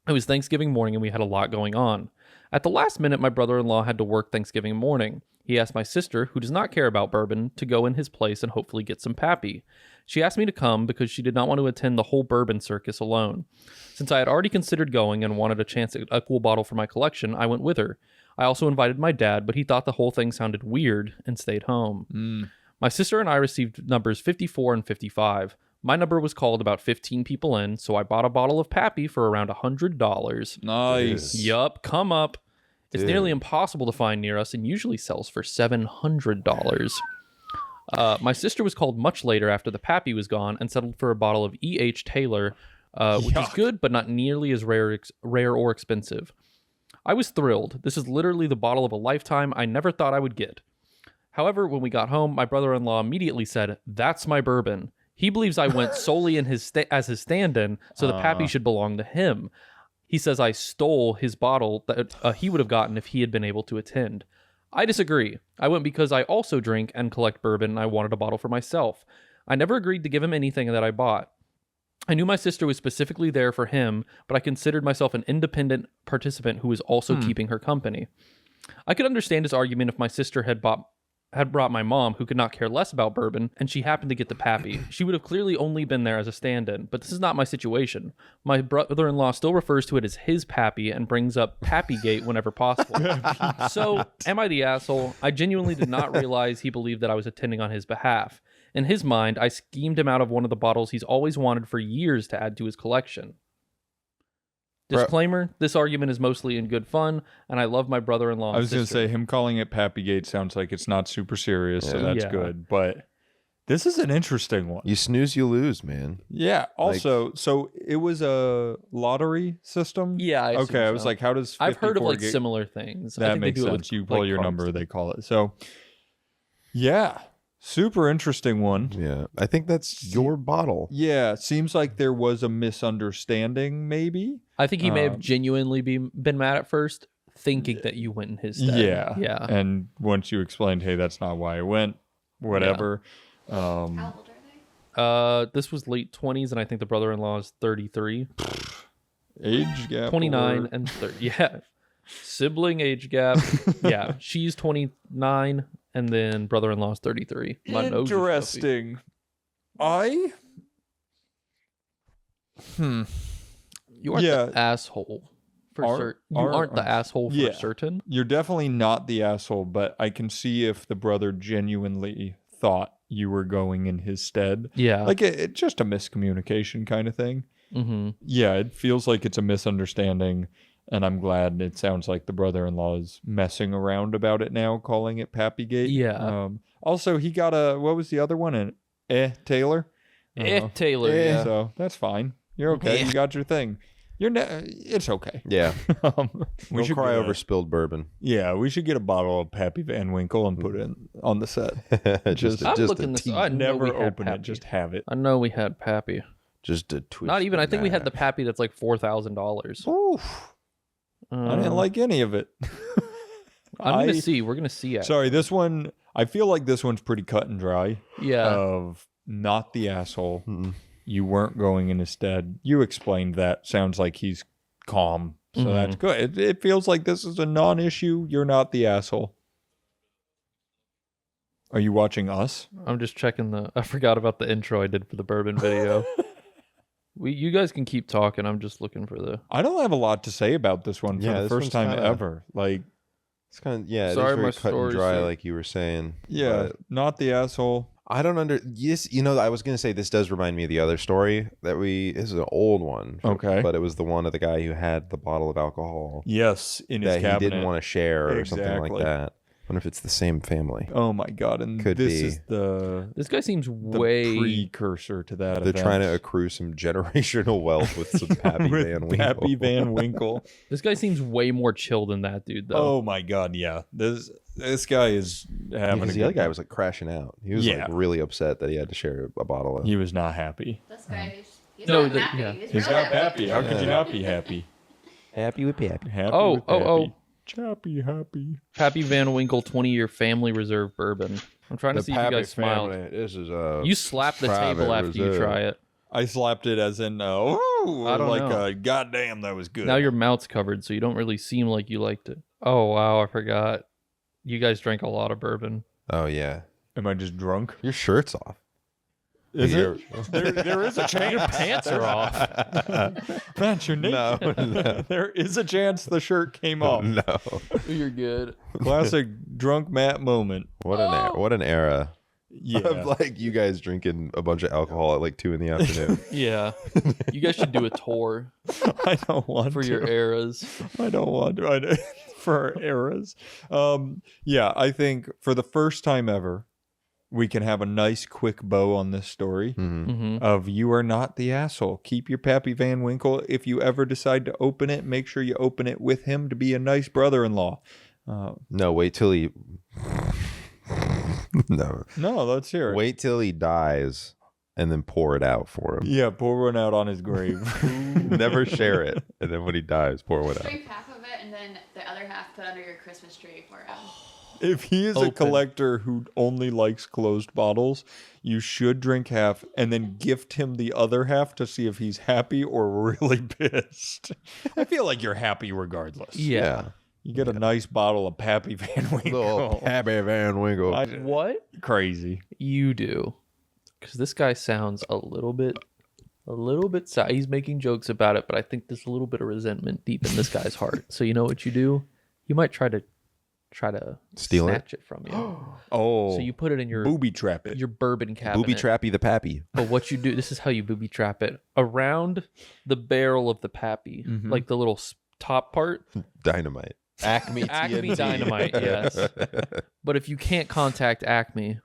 it was Thanksgiving morning and we had a lot going on. At the last minute, my brother-in-law had to work Thanksgiving morning. He asked my sister, who does not care about bourbon, to go in his place and hopefully get some Pappy. She asked me to come because she did not want to attend the whole bourbon circus alone. Since I had already considered going and wanted a chance at a cool bottle for my collection, I went with her. I also invited my dad, but he thought the whole thing sounded weird and stayed home. My sister and I received numbers 54 and 55. My number was called about 15 people in, so I bought a bottle of Pappy for around $100. Nice. Yup, come up. It's Dude. nearly impossible to find near us and usually sells for $700. My sister was called much later after the Pappy was gone and settled for a bottle of E.H. Taylor, which is good but not nearly as rare or expensive. I was thrilled. This is literally the bottle of a lifetime I never thought I would get. However, when we got home, my brother-in-law immediately said, "That's my bourbon." He believes I went solely in as his stand-in, so the Pappy should belong to him. He says I stole his bottle that he would have gotten if he had been able to attend. I disagree. I went because I also drink and collect bourbon and I wanted a bottle for myself. I never agreed to give him anything that I bought. I knew my sister was specifically there for him, but I considered myself an independent participant who was also keeping her company. I could understand his argument if my sister had brought my mom, who could not care less about bourbon, and she happened to get the Pappy. She would have clearly only been there as a stand-in, but this is not my situation. My brother-in-law still refers to it as his Pappy and brings up Pappygate whenever possible. So, am I the asshole? I genuinely did not realize he believed that I was attending on his behalf. In his mind, I schemed him out of one of the bottles he's always wanted for years to add to his collection. Disclaimer, this argument is mostly in good fun, and I love my brother-in-law. I was going to say, him calling it Pappygate sounds like it's not super serious, so that's Yeah. good. But This is an interesting one. You snooze, you lose, man. Yeah. Also, so it was a lottery system. Yeah. I Okay. I assume was so. like, how does 54 I've heard of like get- similar things. I That think they makes do it sense. with, You pull like, your cards. number, they call it. So, yeah, super interesting one. Yeah, I think that's your bottle. Yeah, seems like there was a misunderstanding, maybe. I think he may have genuinely been mad at first, thinking that you went in his stead. Yeah. Yeah. And once you explained, hey, that's not why I went, whatever. How old are they? This was late 20s, and I think the brother-in-law is 33. Age gap. 29 alert. and 30. Yeah. Sibling age gap. Yeah. She's 29, and then brother-in-law is 33. My nose is stuffy. Interesting. You aren't Yeah. the asshole for Are- certain. You are- aren't the asshole for yeah. certain. You're definitely not the asshole, but I can see if the brother genuinely thought you were going in his stead. Yeah. Like it just a miscommunication kind of thing. Mm-hmm. Yeah, it feels like it's a misunderstanding, and I'm glad it sounds like the brother-in-law is messing around about it now, calling it Pappygate. Yeah. Also, he got what was the other one? An Taylor? Taylor. Yeah. So that's fine. You're okay. You got your thing. It's okay. Yeah, We don't should cry get over spilled bourbon. Yeah, we should get a bottle of Pappy Van Winkle and put it on the set. just I'm a looking this. tease. I know we Never had open Pappy. it, just have it. I know we had Pappy. Just a twist. Not even. I think we had the knife. Pappy that's like $4,000. Oof. I didn't like any of it. I'm gonna see. We're gonna see it. Sorry, this one. I feel like this one's pretty cut and dry. Yeah. Of not the asshole. Mm-mm. You weren't going in his stead. You explained that. Sounds like he's calm, so Mhm. that's good. It feels like this is a non-issue. You're not the asshole. Are you watching us? I'm just checking the. I forgot about the intro I did for the bourbon video. You guys can keep talking. I'm just looking for the. I don't have a lot to say about this one for Yeah, the this first one's time kinda- ever. Like, It's kind of it Sorry, is very my cut and story's dry, so- like you were saying. yeah, but not the asshole. I don't Yes, I was gonna say this does remind me of the other story that this is an old one. Okay. but it was the one of the guy who had the bottle of alcohol Yes, in his that cabinet. he didn't want to share or something Exactly. like that. I wonder if it's the same family. Oh my god! And Could this be. is the This guy seems the way. precursor to that. They're trying to event. accrue some generational wealth with some Pappy With Van Winkle. Pappy Van Winkle. This guy seems way more chill than that dude, though. Oh my god! Yeah, this guy is having Because a the other good guy time. was like crashing out. He was Yeah. like really upset that he had to share a bottle of. He was not happy. This guy, he's No, not the- happy. yeah. He's He's really not happy. How could you not be happy? Happy with Pappy. Happy. Oh, with oh, oh. Pappy. Happy. Pappy Van Winkle 20-year family reserve bourbon. I'm trying to see if you guys smiled. This is a. You slap the private table after you reserve. try it. I slapped it as in, oh, I don't like, know. goddamn, that was good. Now your mouth's covered, so you don't really seem like you liked it. Oh wow, I forgot. You guys drank a lot of bourbon. Oh yeah, Am I just drunk? your shirt's off. Is You're- it? There is a chance. Your pants are off. Matt, you're naked. No. There is a chance the shirt came off. No. You're good. Classic drunk Matt moment. What an era Yeah. of like you guys drinking a bunch of alcohol at like 2 p.m. Yeah. You guys should do a tour I don't want for to. your eras. I don't want to. For our eras. Yeah, I think for the first time ever, we can have a nice quick bow on this story Mm-hmm. of you are not the asshole. Keep your Pappy Van Winkle. If you ever decide to open it, make sure you open it with him to be a nice brother-in-law. No, wait till he. No, No, let's hear it. wait till he dies, and then pour it out for him. Yeah, pour one out on his grave. Never share it, and then when he dies, pour one out. Drink half of it and then the other half put under your Christmas tree for him. If he is a Open. collector who only likes closed bottles, you should drink half and then gift him the other half to see if he's happy or really pissed. I feel like you're happy regardless. Yeah. You get a nice bottle of Pappy Van Winkle. Little Pappy Van Winkle. What Crazy. you do? Because this guy sounds a little bit sad. He's making jokes about it, but I think there's a little bit of resentment deep in this guy's heart. So you know what you do? You might try to Steal it? snatch it from you. Oh. So you put it in your booby trap it. your bourbon cabinet. Booby trappy the Pappy. But what you do, this is how you booby trap it. Around the barrel of the Pappy, Mhm. like the little top part, Dynamite. Acme Acme TNT. Dynamite, yes. But if you can't contact Acme,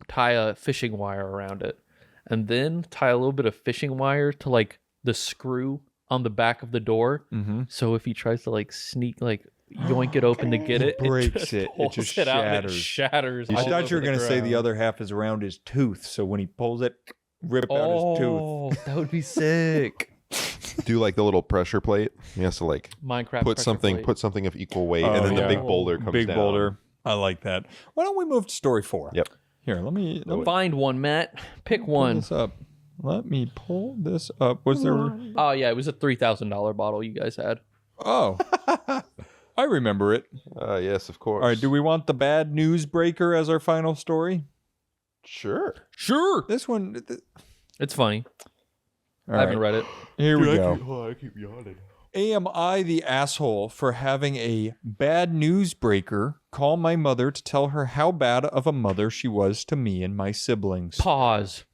tie a fishing wire around it, and then tie a little bit of fishing wire to like the screw on the back of the door. Mm-hmm. So if he tries to like sneak, like yoink it open to get He it, breaks it. It pulls just out and it shatters. shatters. I all thought you were over going to say the ground. other half is around his tooth. So when he pulls it, rip out his tooth. Oh, that would be sick. Do like the little pressure plate. He has to like Minecraft. put pressure something plate. put something of equal weight, Oh, and then yeah. the big boulder comes Big down. boulder. I like that. Why don't we move to story 4? Yep. Here, let me Find one, Matt. Pick pull one. this up. Let me pull this up. Was there? Oh yeah, it was a $3,000 bottle you guys had. Oh, I remember it. Yes, of course. All right. Do we want the bad news breaker as our final story? Sure. Sure. This one. It's funny. All I haven't right. read it. Here we go. I keep yawning. Am I the asshole for having a bad news breaker call my mother to tell her how bad of a mother she was to me and my siblings? Pause.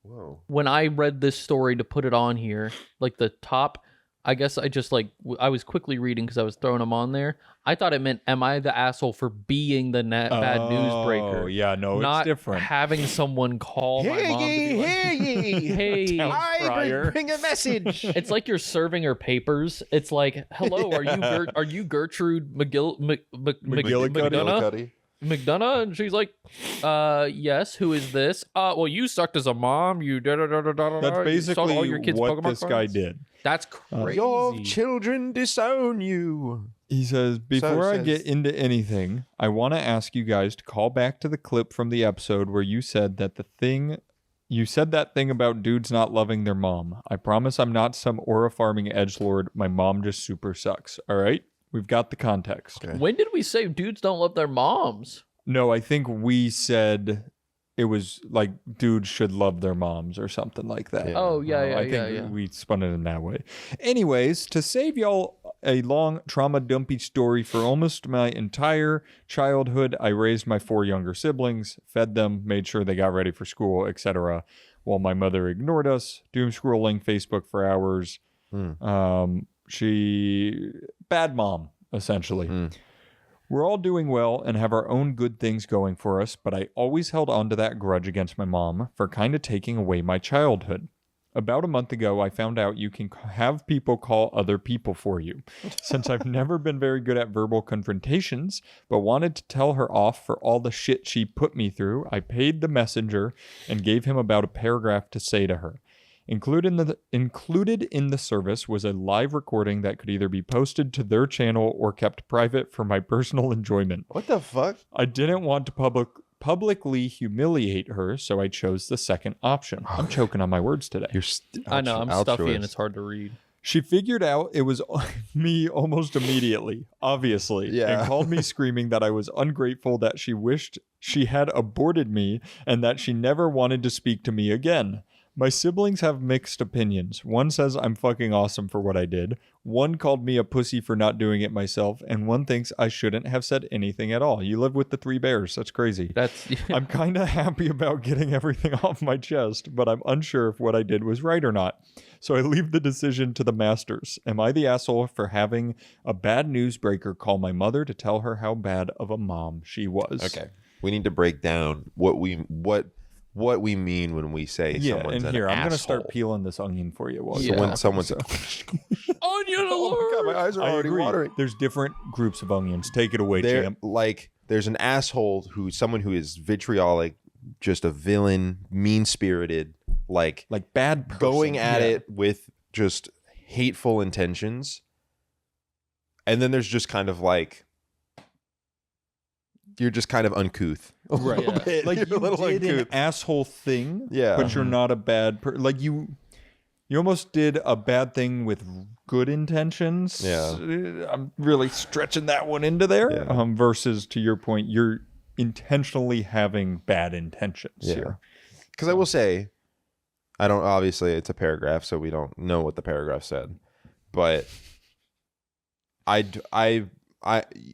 Whoa. When I read this story to put it on here, like the top, I guess I just like I was quickly reading because I was throwing them on there. I thought it meant, am I the asshole for being the bad news breaker? Oh, yeah, no, Not it's different. having someone call my mom to be like, hey, Friar. bring a message. it's like you're serving her papers. It's like, hello, are you Gertrude McGillicuddy? McDonough? McDonough? And she's like, yes, who is this? Well, you sucked as a mom. You That's basically all your kids' what Pokemon this guy cards? did. That's crazy. Your children disown you. He says, before I says- get into anything, I want to ask you guys to call back to the clip from the episode where you said that you said that thing about dudes not loving their mom. I promise I'm not some aura farming edgelord. My mom just super sucks. All right? We've got the context. Okay. When did we say dudes don't love their moms? No, I think we said it was like dudes should love their moms or something like that. Yeah. Oh, yeah. I think we spun it in that way. Anyways, to save y'all a long trauma dumpy story, for almost my entire childhood, I raised my 4 younger siblings, fed them, made sure they got ready for school, etc., while my mother ignored us, doom scrolling Facebook for hours. She bad mom, essentially. We're all doing well and have our own good things going for us, but I always held on to that grudge against my mom for kind of taking away my childhood. About a month ago, I found out you can have people call other people for you. Since I've never been very good at verbal confrontations, but wanted to tell her off for all the shit she put me through, I paid the messenger and gave him about a paragraph to say to her. Included in the service was a live recording that could either be posted to their channel or kept private for my personal enjoyment. What the fuck? I didn't want to publicly humiliate her, so I chose the second option. I'm choking on my words today. I know, I'm stuffy and it's hard to read. She figured out it was me almost immediately, obviously, Yeah. and called me screaming that I was ungrateful, that she wished she had aborted me, and that she never wanted to speak to me again. My siblings have mixed opinions. One says I'm fucking awesome for what I did. One called me a pussy for not doing it myself. And one thinks I shouldn't have said anything at all. You live with the 3 bears. That's crazy. That's I'm kind of happy about getting everything off my chest, but I'm unsure if what I did was right or not. So I leave the decision to the masters. Am I the asshole for having a bad news breaker call my mother to tell her how bad of a mom she was? Okay. We need to break down what we mean when we say Yeah, someone's and an here, I'm going to asshole. start peeling this onion for you. While So you're Yeah. when talking, someone's so. onion oh my god, my eyes are I already agree. watering. There's different groups of onions. Take it away, There, champ. like, there's an asshole someone who is vitriolic, just a villain, mean spirited, like Bad person. going at Yeah. it with just hateful intentions. And then there's just kind of like, you're just kind of uncouth. A Right. little Yeah. bit. Like You're you a little did an uncouth. asshole thing, Yeah. but you're not a bad person. Like you almost did a bad thing with good intentions. Yeah. I'm really stretching that one into there. Yeah. Versus, to your point, you're intentionally having bad intentions Yeah. here. Because I will say, obviously it's a paragraph, so we don't know what the paragraph said. But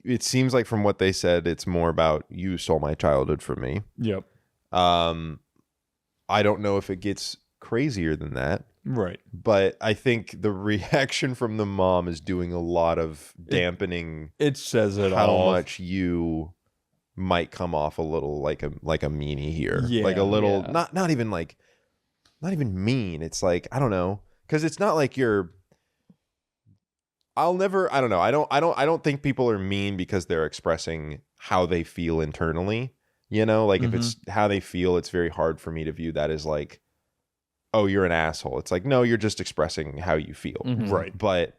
it seems like from what they said, it's more about you stole my childhood from me. Yep. I don't know if it gets crazier than that, Right. but I think the reaction from the mom is doing a lot of dampening It says it how all. much you might come off a little like a meanie here. Yeah. Like a little Yeah. not even like not even mean. It's like, I don't know, because it's not like you're I don't know. I don't think people are mean because they're expressing how they feel internally. You know, like if it's how they feel, it's very hard for me to view that as like, oh, you're an asshole. It's like, no, you're just expressing how you feel. Right. But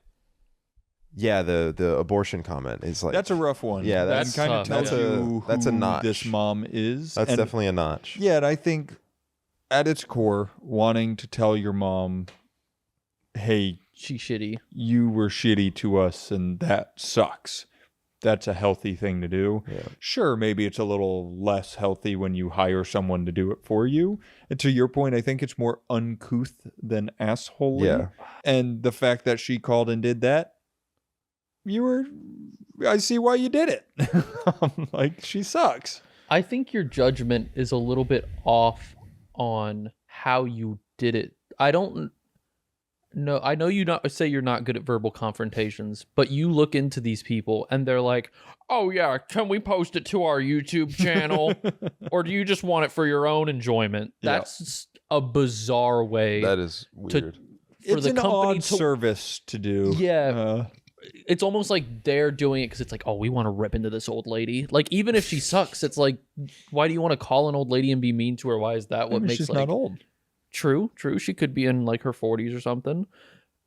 yeah, the abortion comment is like, That's a rough one. Yeah, that that's kind of tough. tells That's a- you that's a who notch. this mom is. that's And definitely a notch. Yeah, and I think at its core, wanting to tell your mom, hey, She's shitty. you were shitty to us and that sucks. That's a healthy thing to do. Yeah. Sure, maybe it's a little less healthy when you hire someone to do it for you. And to your point, I think it's more uncouth than assholey. Yeah. And the fact that she called and did that, I see why you did it. Like, she sucks. I think your judgment is a little bit off on how you did it. I don't know. I know you not say you're not good at verbal confrontations, but you look into these people and they're like, "Oh yeah, can we post it to our YouTube channel, or do you just want it for your own enjoyment?" Yeah. That's a bizarre way. That is weird. For It's the an company odd to- service to do. Yeah. It's almost like they're doing it because it's like, oh, we want to rip into this old lady. Like, even if she sucks, it's like, why do you want to call an old lady and be mean to her? Why is that what Maybe makes she's like not old. True. She could be in like her 40s or something.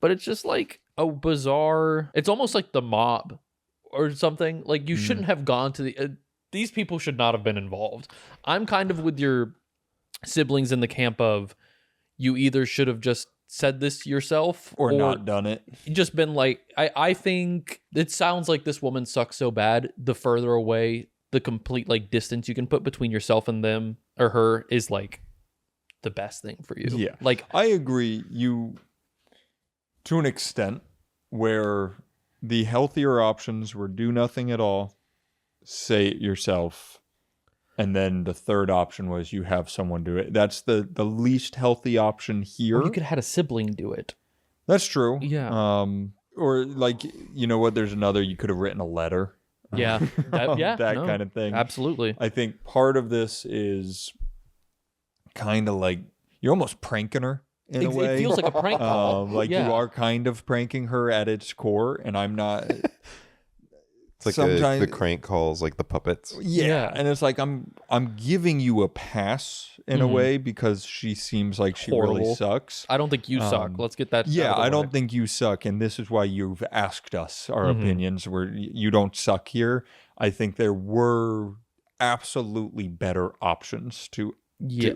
But it's just like a bizarre. It's almost like the mob or something. Like, you shouldn't have gone to the. These people should not have been involved. I'm kind of with your siblings in the camp of you either should have just said this yourself Or not done it. just been like, I think it sounds like this woman sucks so bad. The further away, the complete like distance you can put between yourself and them or her is like the best thing for you. Yeah. Like, I agree. You, to an extent, where the healthier options were do nothing at all, say it yourself, and then the third option was you have someone do it. That's the least healthy option here. or you could have had a sibling do it. That's true. Yeah. Or like, you know what? There's another. You could have written a letter. Yeah. That no, kind of thing. Absolutely. I think part of this is kind of like you're almost pranking her in a way. It feels like a prank call. Like Yeah. you are kind of pranking her at its core, and I'm not. It's like sometimes the crank calls, like the puppets. Yeah. And it's like I'm giving you a pass in a Mhm. way because she seems like she really Horrible. sucks. I don't think you suck. Let's get that. Yeah, out of the I way. don't think you suck, and this is why you've asked us our Mhm. opinions. Where you don't suck here. I think there were absolutely better options to Yeah.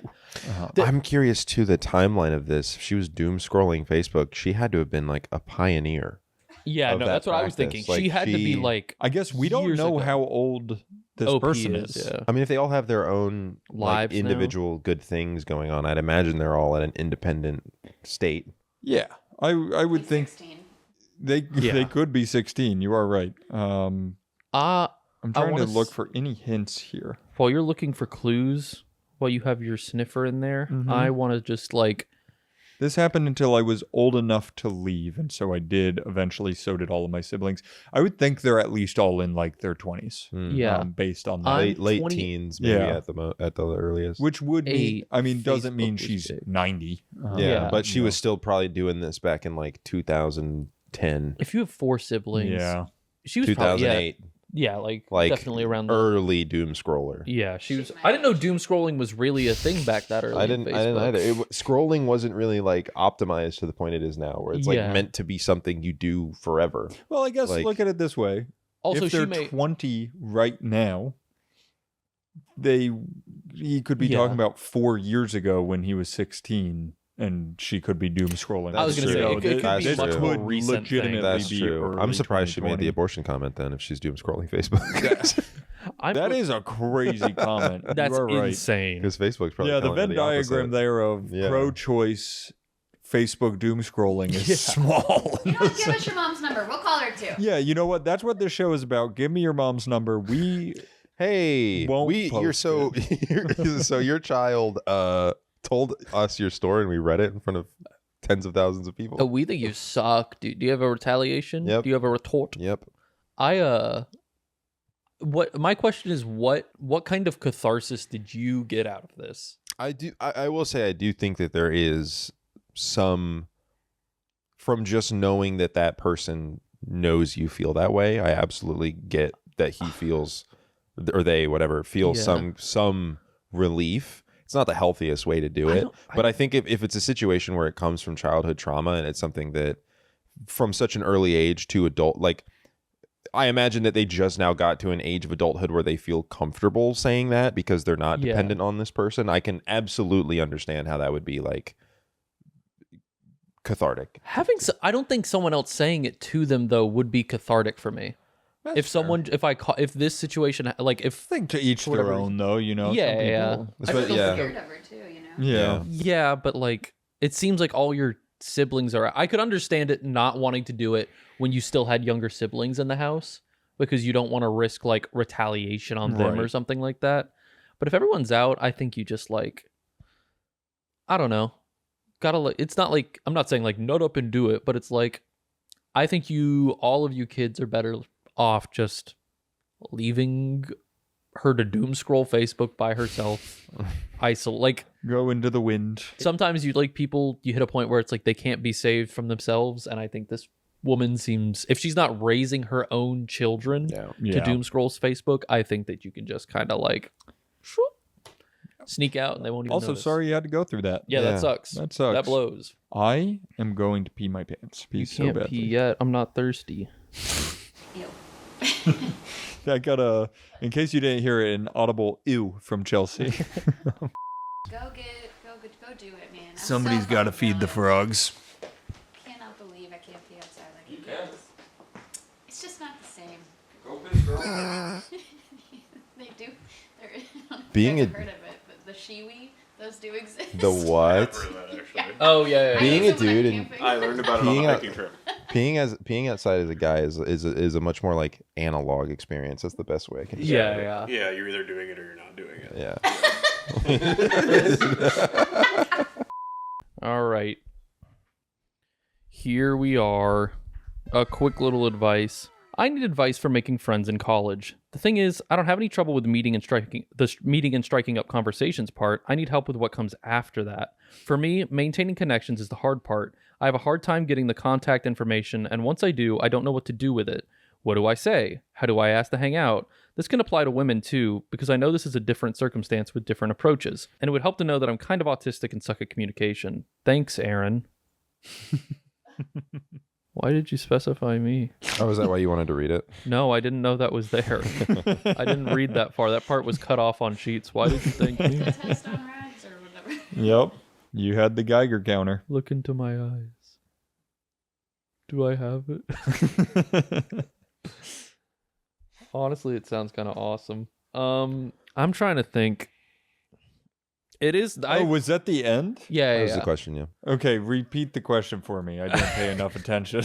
do. I'm curious too, the timeline of this. If she was doom scrolling Facebook, she had to have been like a pioneer. Yeah. Of No, that that's what I was practice. thinking. She Like, had to be she- like I guess we don't years know ago. how old this OP person is. Yeah. I mean, if they all have their own Lives like, now. individual good things going on, I'd imagine they're all at an independent state. Yeah, I would think 16. they Yeah. could be 16. You are right. I'm I trying to wanna look s- for any hints here. While you're looking for clues, while you have your sniffer in there, Mhm. I want to just like This happened until I was old enough to leave, and so I did eventually. So did all of my siblings. I would think they're at least all in like their 20s, yeah. based on that. I'm Late 20 teens, maybe Yeah. at the earliest. Which would mean, A I mean, doesn't mean Facebook was she's big. 90. yeah, Yeah. but she No. was still probably doing this back in like 2010, If you have 4 siblings, Yeah. she was probably 2008, yeah, like definitely around the early doom scroller. yeah. She was. I didn't know doom scrolling was really a thing back that early. I in didn't Facebook. either. Scrolling wasn't really like optimized to the point it is now, where it's like Yeah. meant to be something you do forever. Well, I guess Like- look at it this way. Also, if she they're may 20 right now, he could be Yeah. talking about 4 years ago when he was 16, and she could be doom scrolling. I was gonna say, So it could thi- be this much more could recent thing. legitimately That's be true. I'm early surprised she made 2020. the abortion comment then if she's doom scrolling Facebook. I'm, That is a crazy comment. that's you are right. insane. Because Facebook's probably Yeah, the telling her Venn opposite. diagram there of Yeah. pro-choice Facebook doom scrolling is Yeah. small. You know what? Give us your mom's number. We'll call her too. Yeah, you know what? That's what this show is about. Give me your mom's number. We Hey, Won't you're post so so your child told us your story and we read it in front of tens of thousands of people. Oh, we think you suck, dude. Do you have a retaliation? Yep. Do you have a retort? Yep. what my question is, what kind of catharsis did you get out of this? I will say I do think that there is some, from just knowing that person knows you feel that way. I absolutely get that he feels, or they, whatever, feel some relief. It's not the healthiest way to do it, but I think if it's a situation where it comes from childhood trauma and it's something that from such an early age to adult, like I imagine that they just now got to an age of adulthood where they feel comfortable saying that because they're not dependent on this person. I can absolutely understand how that would be like cathartic. I don't think someone else saying it to them though would be cathartic for me. That's If this situation, like if I think to each their own, though, you know. Yeah, some I people- feel yeah. scared of her too, you know. Yeah. yeah, but like it seems like all your siblings are. I could understand it not wanting to do it when you still had younger siblings in the house because you don't want to risk like retaliation on them or Right. something like that. But if everyone's out, I think you just like, I don't know, gotta like. It's not like I'm not saying like nut up and do it, but it's like I think all of you kids are better off just leaving her to doom scroll Facebook by herself. Like Go into the wind. sometimes you like people, you hit a point where it's like they can't be saved from themselves, and I think this woman seems, if she's not raising her own children to Yeah. doom scrolls Facebook, I think that you can just kind of like sneak out and they won't even Also, notice. sorry you had to go through that. Yeah, Yeah. that sucks. That sucks. That blows. I am going to pee my pants. Pee You so can't badly. pee yet. I'm not thirsty. Ew. I got in case you didn't hear it, an audible ew from Chelsea. Go do it, man. I'm Somebody's so got to bummed feed the out. frogs. Cannot believe I can't pee outside like you guys. It's just not the same. Go piss, girl. They do. They're, I don't know if Being you a- guys have heard of it, but the shiwi, those do exist. The what? Oh yeah. I Being use a them when I'm dude and- camping. I learned about it on Peeing a out- hiking trip. Peeing outside as a guy is a much more like analog experience. That's the best way I can describe it. Yeah. Yeah, you're either doing it or you're not doing it. Yeah. All right. Here we are. A quick little advice. I need advice for making friends in college. The thing is, I don't have any trouble with meeting and striking up conversations part. I need help with what comes after that. For me, maintaining connections is the hard part. I have a hard time getting the contact information, and once I do, I don't know what to do with it. What do I say? How do I ask to hang out? This can apply to women too, because I know this is a different circumstance with different approaches, and it would help to know that I'm kind of autistic and suck at communication. Thanks, Aaron. Why did you specify me? Oh, is that why you wanted to read it? No, I didn't know that was there. I didn't read that far. That part was cut off on sheets. Why did you think me? The test on rags or whatever. Yep. You had the Geiger counter. Look into my eyes. Do I have it? Honestly, it sounds kind of awesome. I'm trying to think. It is. Was that the end? Yeah, That was yeah. the question, yeah. Okay, repeat the question for me. I didn't pay enough attention.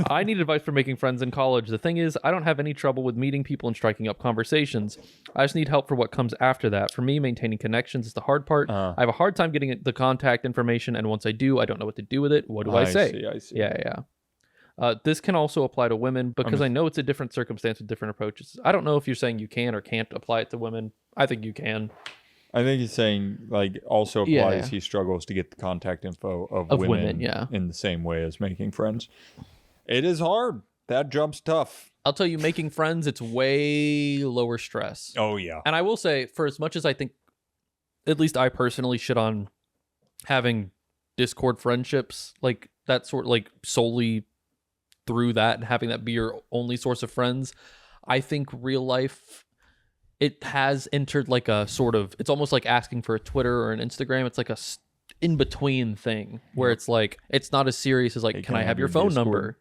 I need advice for making friends in college. The thing is, I don't have any trouble with meeting people and striking up conversations. I just need help for what comes after that. For me, maintaining connections is the hard part. I have a hard time getting the contact information, and once I do, I don't know what to do with it. What do I say? I see. Yeah. This can also apply to women because I know it's a different circumstance with different approaches. I don't know if you're saying you can or can't apply it to women. I think you can. I think he's saying like also applies. Yeah. He struggles to get the contact info of Of women, women, yeah. in the same way as making friends. It is hard. That jump's tough. I'll tell you, making friends, it's way lower stress. Oh yeah. And I will say, for as much as I think, at least I personally shit on having Discord friendships, like that sort, like solely through that and having that be your only source of friends, I think real life, it has entered like a sort of, it's almost like asking for a Twitter or an Instagram. It's like a in-between thing where it's like, it's not as serious as like, Hey, can I have your phone Discord? number?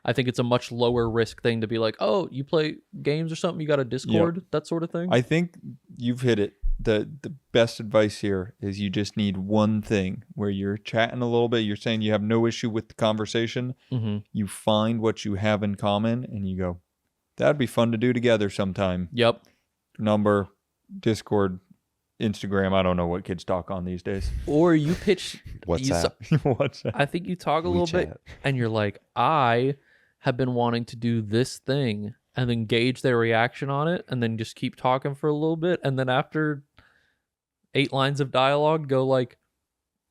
I think it's a much lower risk thing to be like, oh, you play games or something, you got a Discord, that sort of thing. I think you've hit it. The best advice here is you just need one thing where you're chatting a little bit. You're saying you have no issue with the conversation. Mm-hmm. You find what you have in common and you go, that'd be fun to do together sometime. Yep. Number, Discord, Instagram. I don't know what kids talk on these days. Or you pitch WhatsApp. What's that? I think you talk a little bit WeChat. and you're like, I have been wanting to do this thing. and then gauge their reaction on it, and then just keep talking for a little bit, and then after 8 lines of dialogue, go like,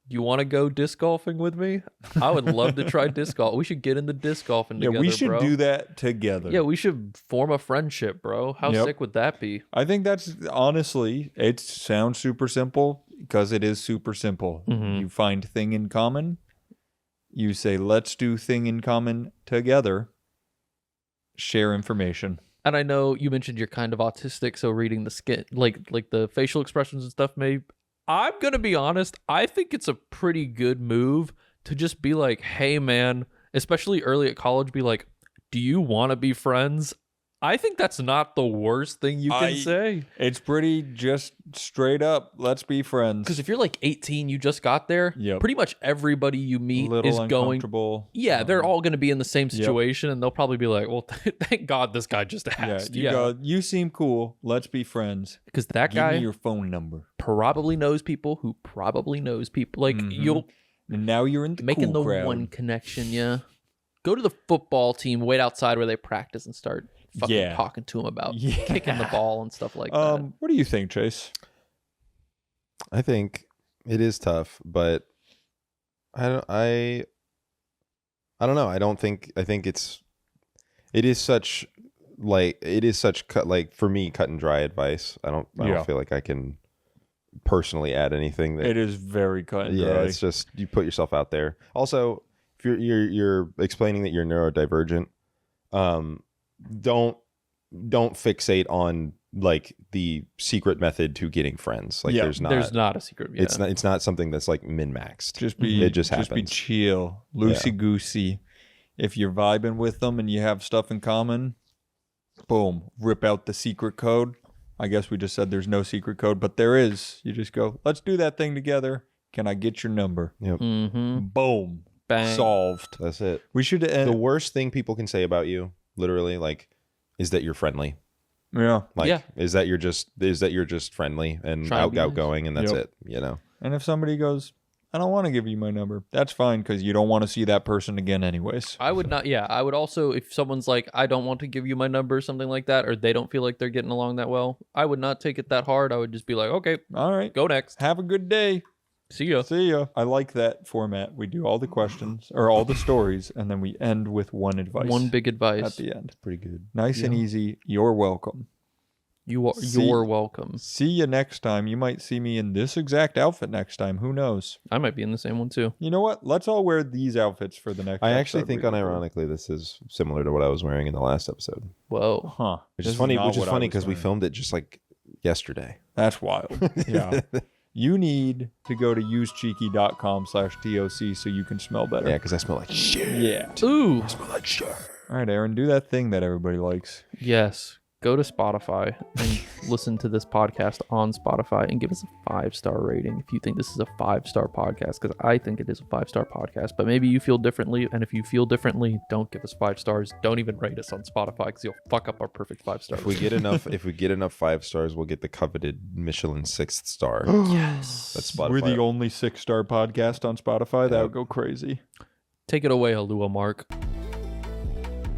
"You want to go disc golfing with me? I would love to try disc golf. We should get into disc golfing Yeah, together, we should bro. do that together. Yeah, we should form a friendship, bro. How Yep. sick would that be? I think that's honestly, it sounds super simple because it is super simple. Mhm. You find thing in common. You say, let's do thing in common together. Share information. And I know you mentioned you're kind of autistic, so reading the skin, like the facial expressions and stuff, I'm gonna be honest. I think it's a pretty good move to just be like, "Hey, man," especially early at college, be like, "Do you want to be friends?" I think that's not the worst thing you can say. It's pretty just straight up. Let's be friends. Because if you're like 18, you just got there. Yep. Pretty much everybody you meet little is going. uncomfortable. Yeah, they're all going to be in the same Yep. situation, and they'll probably be like, "Well, thank God this guy just Yeah, asked." you go, you seem cool. Let's be friends. because that Give guy me your phone number. probably knows people who probably knows people. Like Mhm. you'll And now you're in the making cool the crowd. one connection. Yeah, go to the football team, wait outside where they practice, and start fucking Yeah. talking to them about Yeah. kicking the ball and stuff like that. What do you think, Chase? I think it is tough, but I don't know. I think it is such cut, like, for me, cut and dry advice. I don't Yeah. feel like I can personally add anything that It is very cut and yeah, dry. it's just you put yourself out there. Also, if you're explaining that you're neurodivergent, don't fixate on like the secret method to getting friends. Like Yeah, there's There's not a secret. Yeah. it's not something that's like min-maxed. Just be It just be happens. chill, loosey goosey. If you're vibing with them and you have stuff in common, boom, rip out the secret code. I guess we just said there's no secret code, but there is. You just go, let's do that thing together. Can I get your number? Mm-hmm. Boom, Bang. solved. That's it. We should The end. worst thing people can say about you, literally, like, is that you're friendly. Yeah, Like, Yeah. is that you're just friendly and Trying to be nice. outgoing, and that's Yep. it. You know. and if somebody goes, I don't want to give you my number, that's fine because you don't want to see that person again anyways. I would not. Yeah, I would also, if someone's like, "I don't want to give you my number," something like that, or they don't feel like they're getting along that well, I would not take it that hard. I would just be like, "Okay, All right, go next. have a good day. See ya." See ya. I like that format. We do all the questions or all the stories, and then we end with one advice. One big at advice. the end. Pretty good. Nice and easy. You're welcome. You're See- welcome. See you next time. You might see me in this exact outfit next time. Who knows? I might be in the same one too. You know what? Let's all wear these outfits for the next I actually episode think, we record. unironically, this is similar to what I was wearing in the last episode, Whoa. Huh. which This is funny. not Which is what I funny was because we wearing. filmed it just like yesterday. That's wild. Yeah. You need to go to usecheeky.com/TOC so you can smell better. Yeah, because I smell like shit. Yeah. Ooh. I smell like shit. All right, Aaron, do that thing that everybody likes. Yes. Go to Spotify and listen to this podcast on Spotify and give us a 5-star rating if you think this is a 5-star podcast, because I think it is a 5-star podcast, but maybe you feel differently. And if you feel differently, don't give us 5 stars. Don't even rate us on Spotify because you'll fuck up our perfect 5 stars. If we get enough 5 stars, we'll get the coveted Michelin 6th star. Yes. That's Spotify. We're the only 6-star podcast on Spotify. That Yep. would go crazy. Take it away, Alua Mark.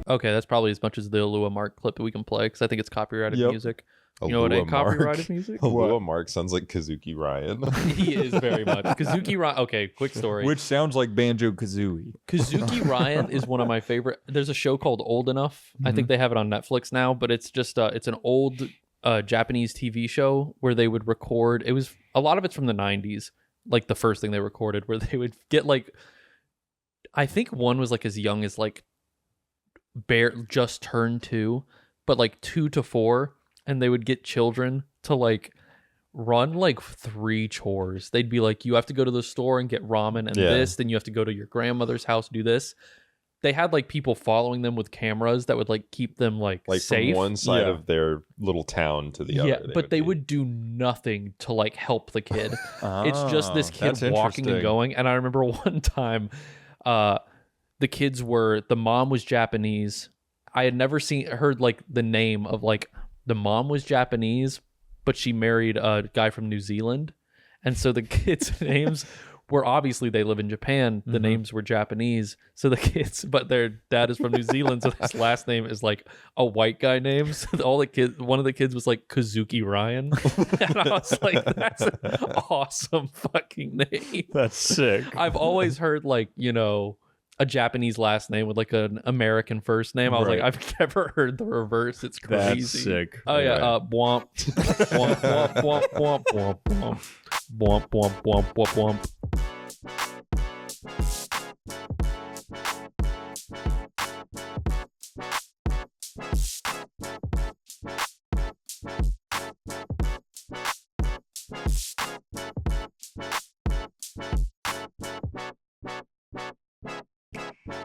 Okay, that's probably as much as the Alua Mark clip that we can play because I think it's copyrighted Yep. music. You know what ain't Alua Mark. copyrighted music? Alua Mark sounds like Kazuki Ryan. He is very much. Kazuki Ryan. Okay, quick story. Which sounds like Banjo Kazooie. Kazuki Ryan is one of my favorite. There's a show called Old Enough. I think they have it on Netflix now, but it's just it's an old Japanese TV show where they would record. It was a lot of it's from the 90s, like the first thing they recorded, where they would get like, I think one was like as young as like just turned 2, but like 2 to 4, and they would get children to like run like 3 chores. They'd be like, you have to go to the store and get ramen and Yeah. this, then you have to go to your grandmother's house, do this. They had like people following them with cameras that would like keep them like safe. from one side Yeah. of their little town to the other. Yeah, but they would do nothing to like help the kid. It's just this Ah, that's kid walking and interesting. going. And I remember one time, the mom was Japanese. I had never heard like the name of like the mom was Japanese, but she married a guy from New Zealand. And so the kids' names where obviously they live in Japan, the names were Japanese. So the kids, but their dad is from New Zealand, so his last name is like a white guy name. So all the kids, one of the kids was like Kazuki Ryan, and I was like, that's an awesome fucking name. That's sick. I've always heard like, you know, a Japanese last name with like an American first name. I was Right. like, I've never heard the reverse. It's crazy. That's sick. Oh yeah, Right. Bwomp. Bwomp, bwomp, bwomp, bwomp, bwomp, bwomp. Bwomp, bwomp, bwomp, bwomp, bwomp.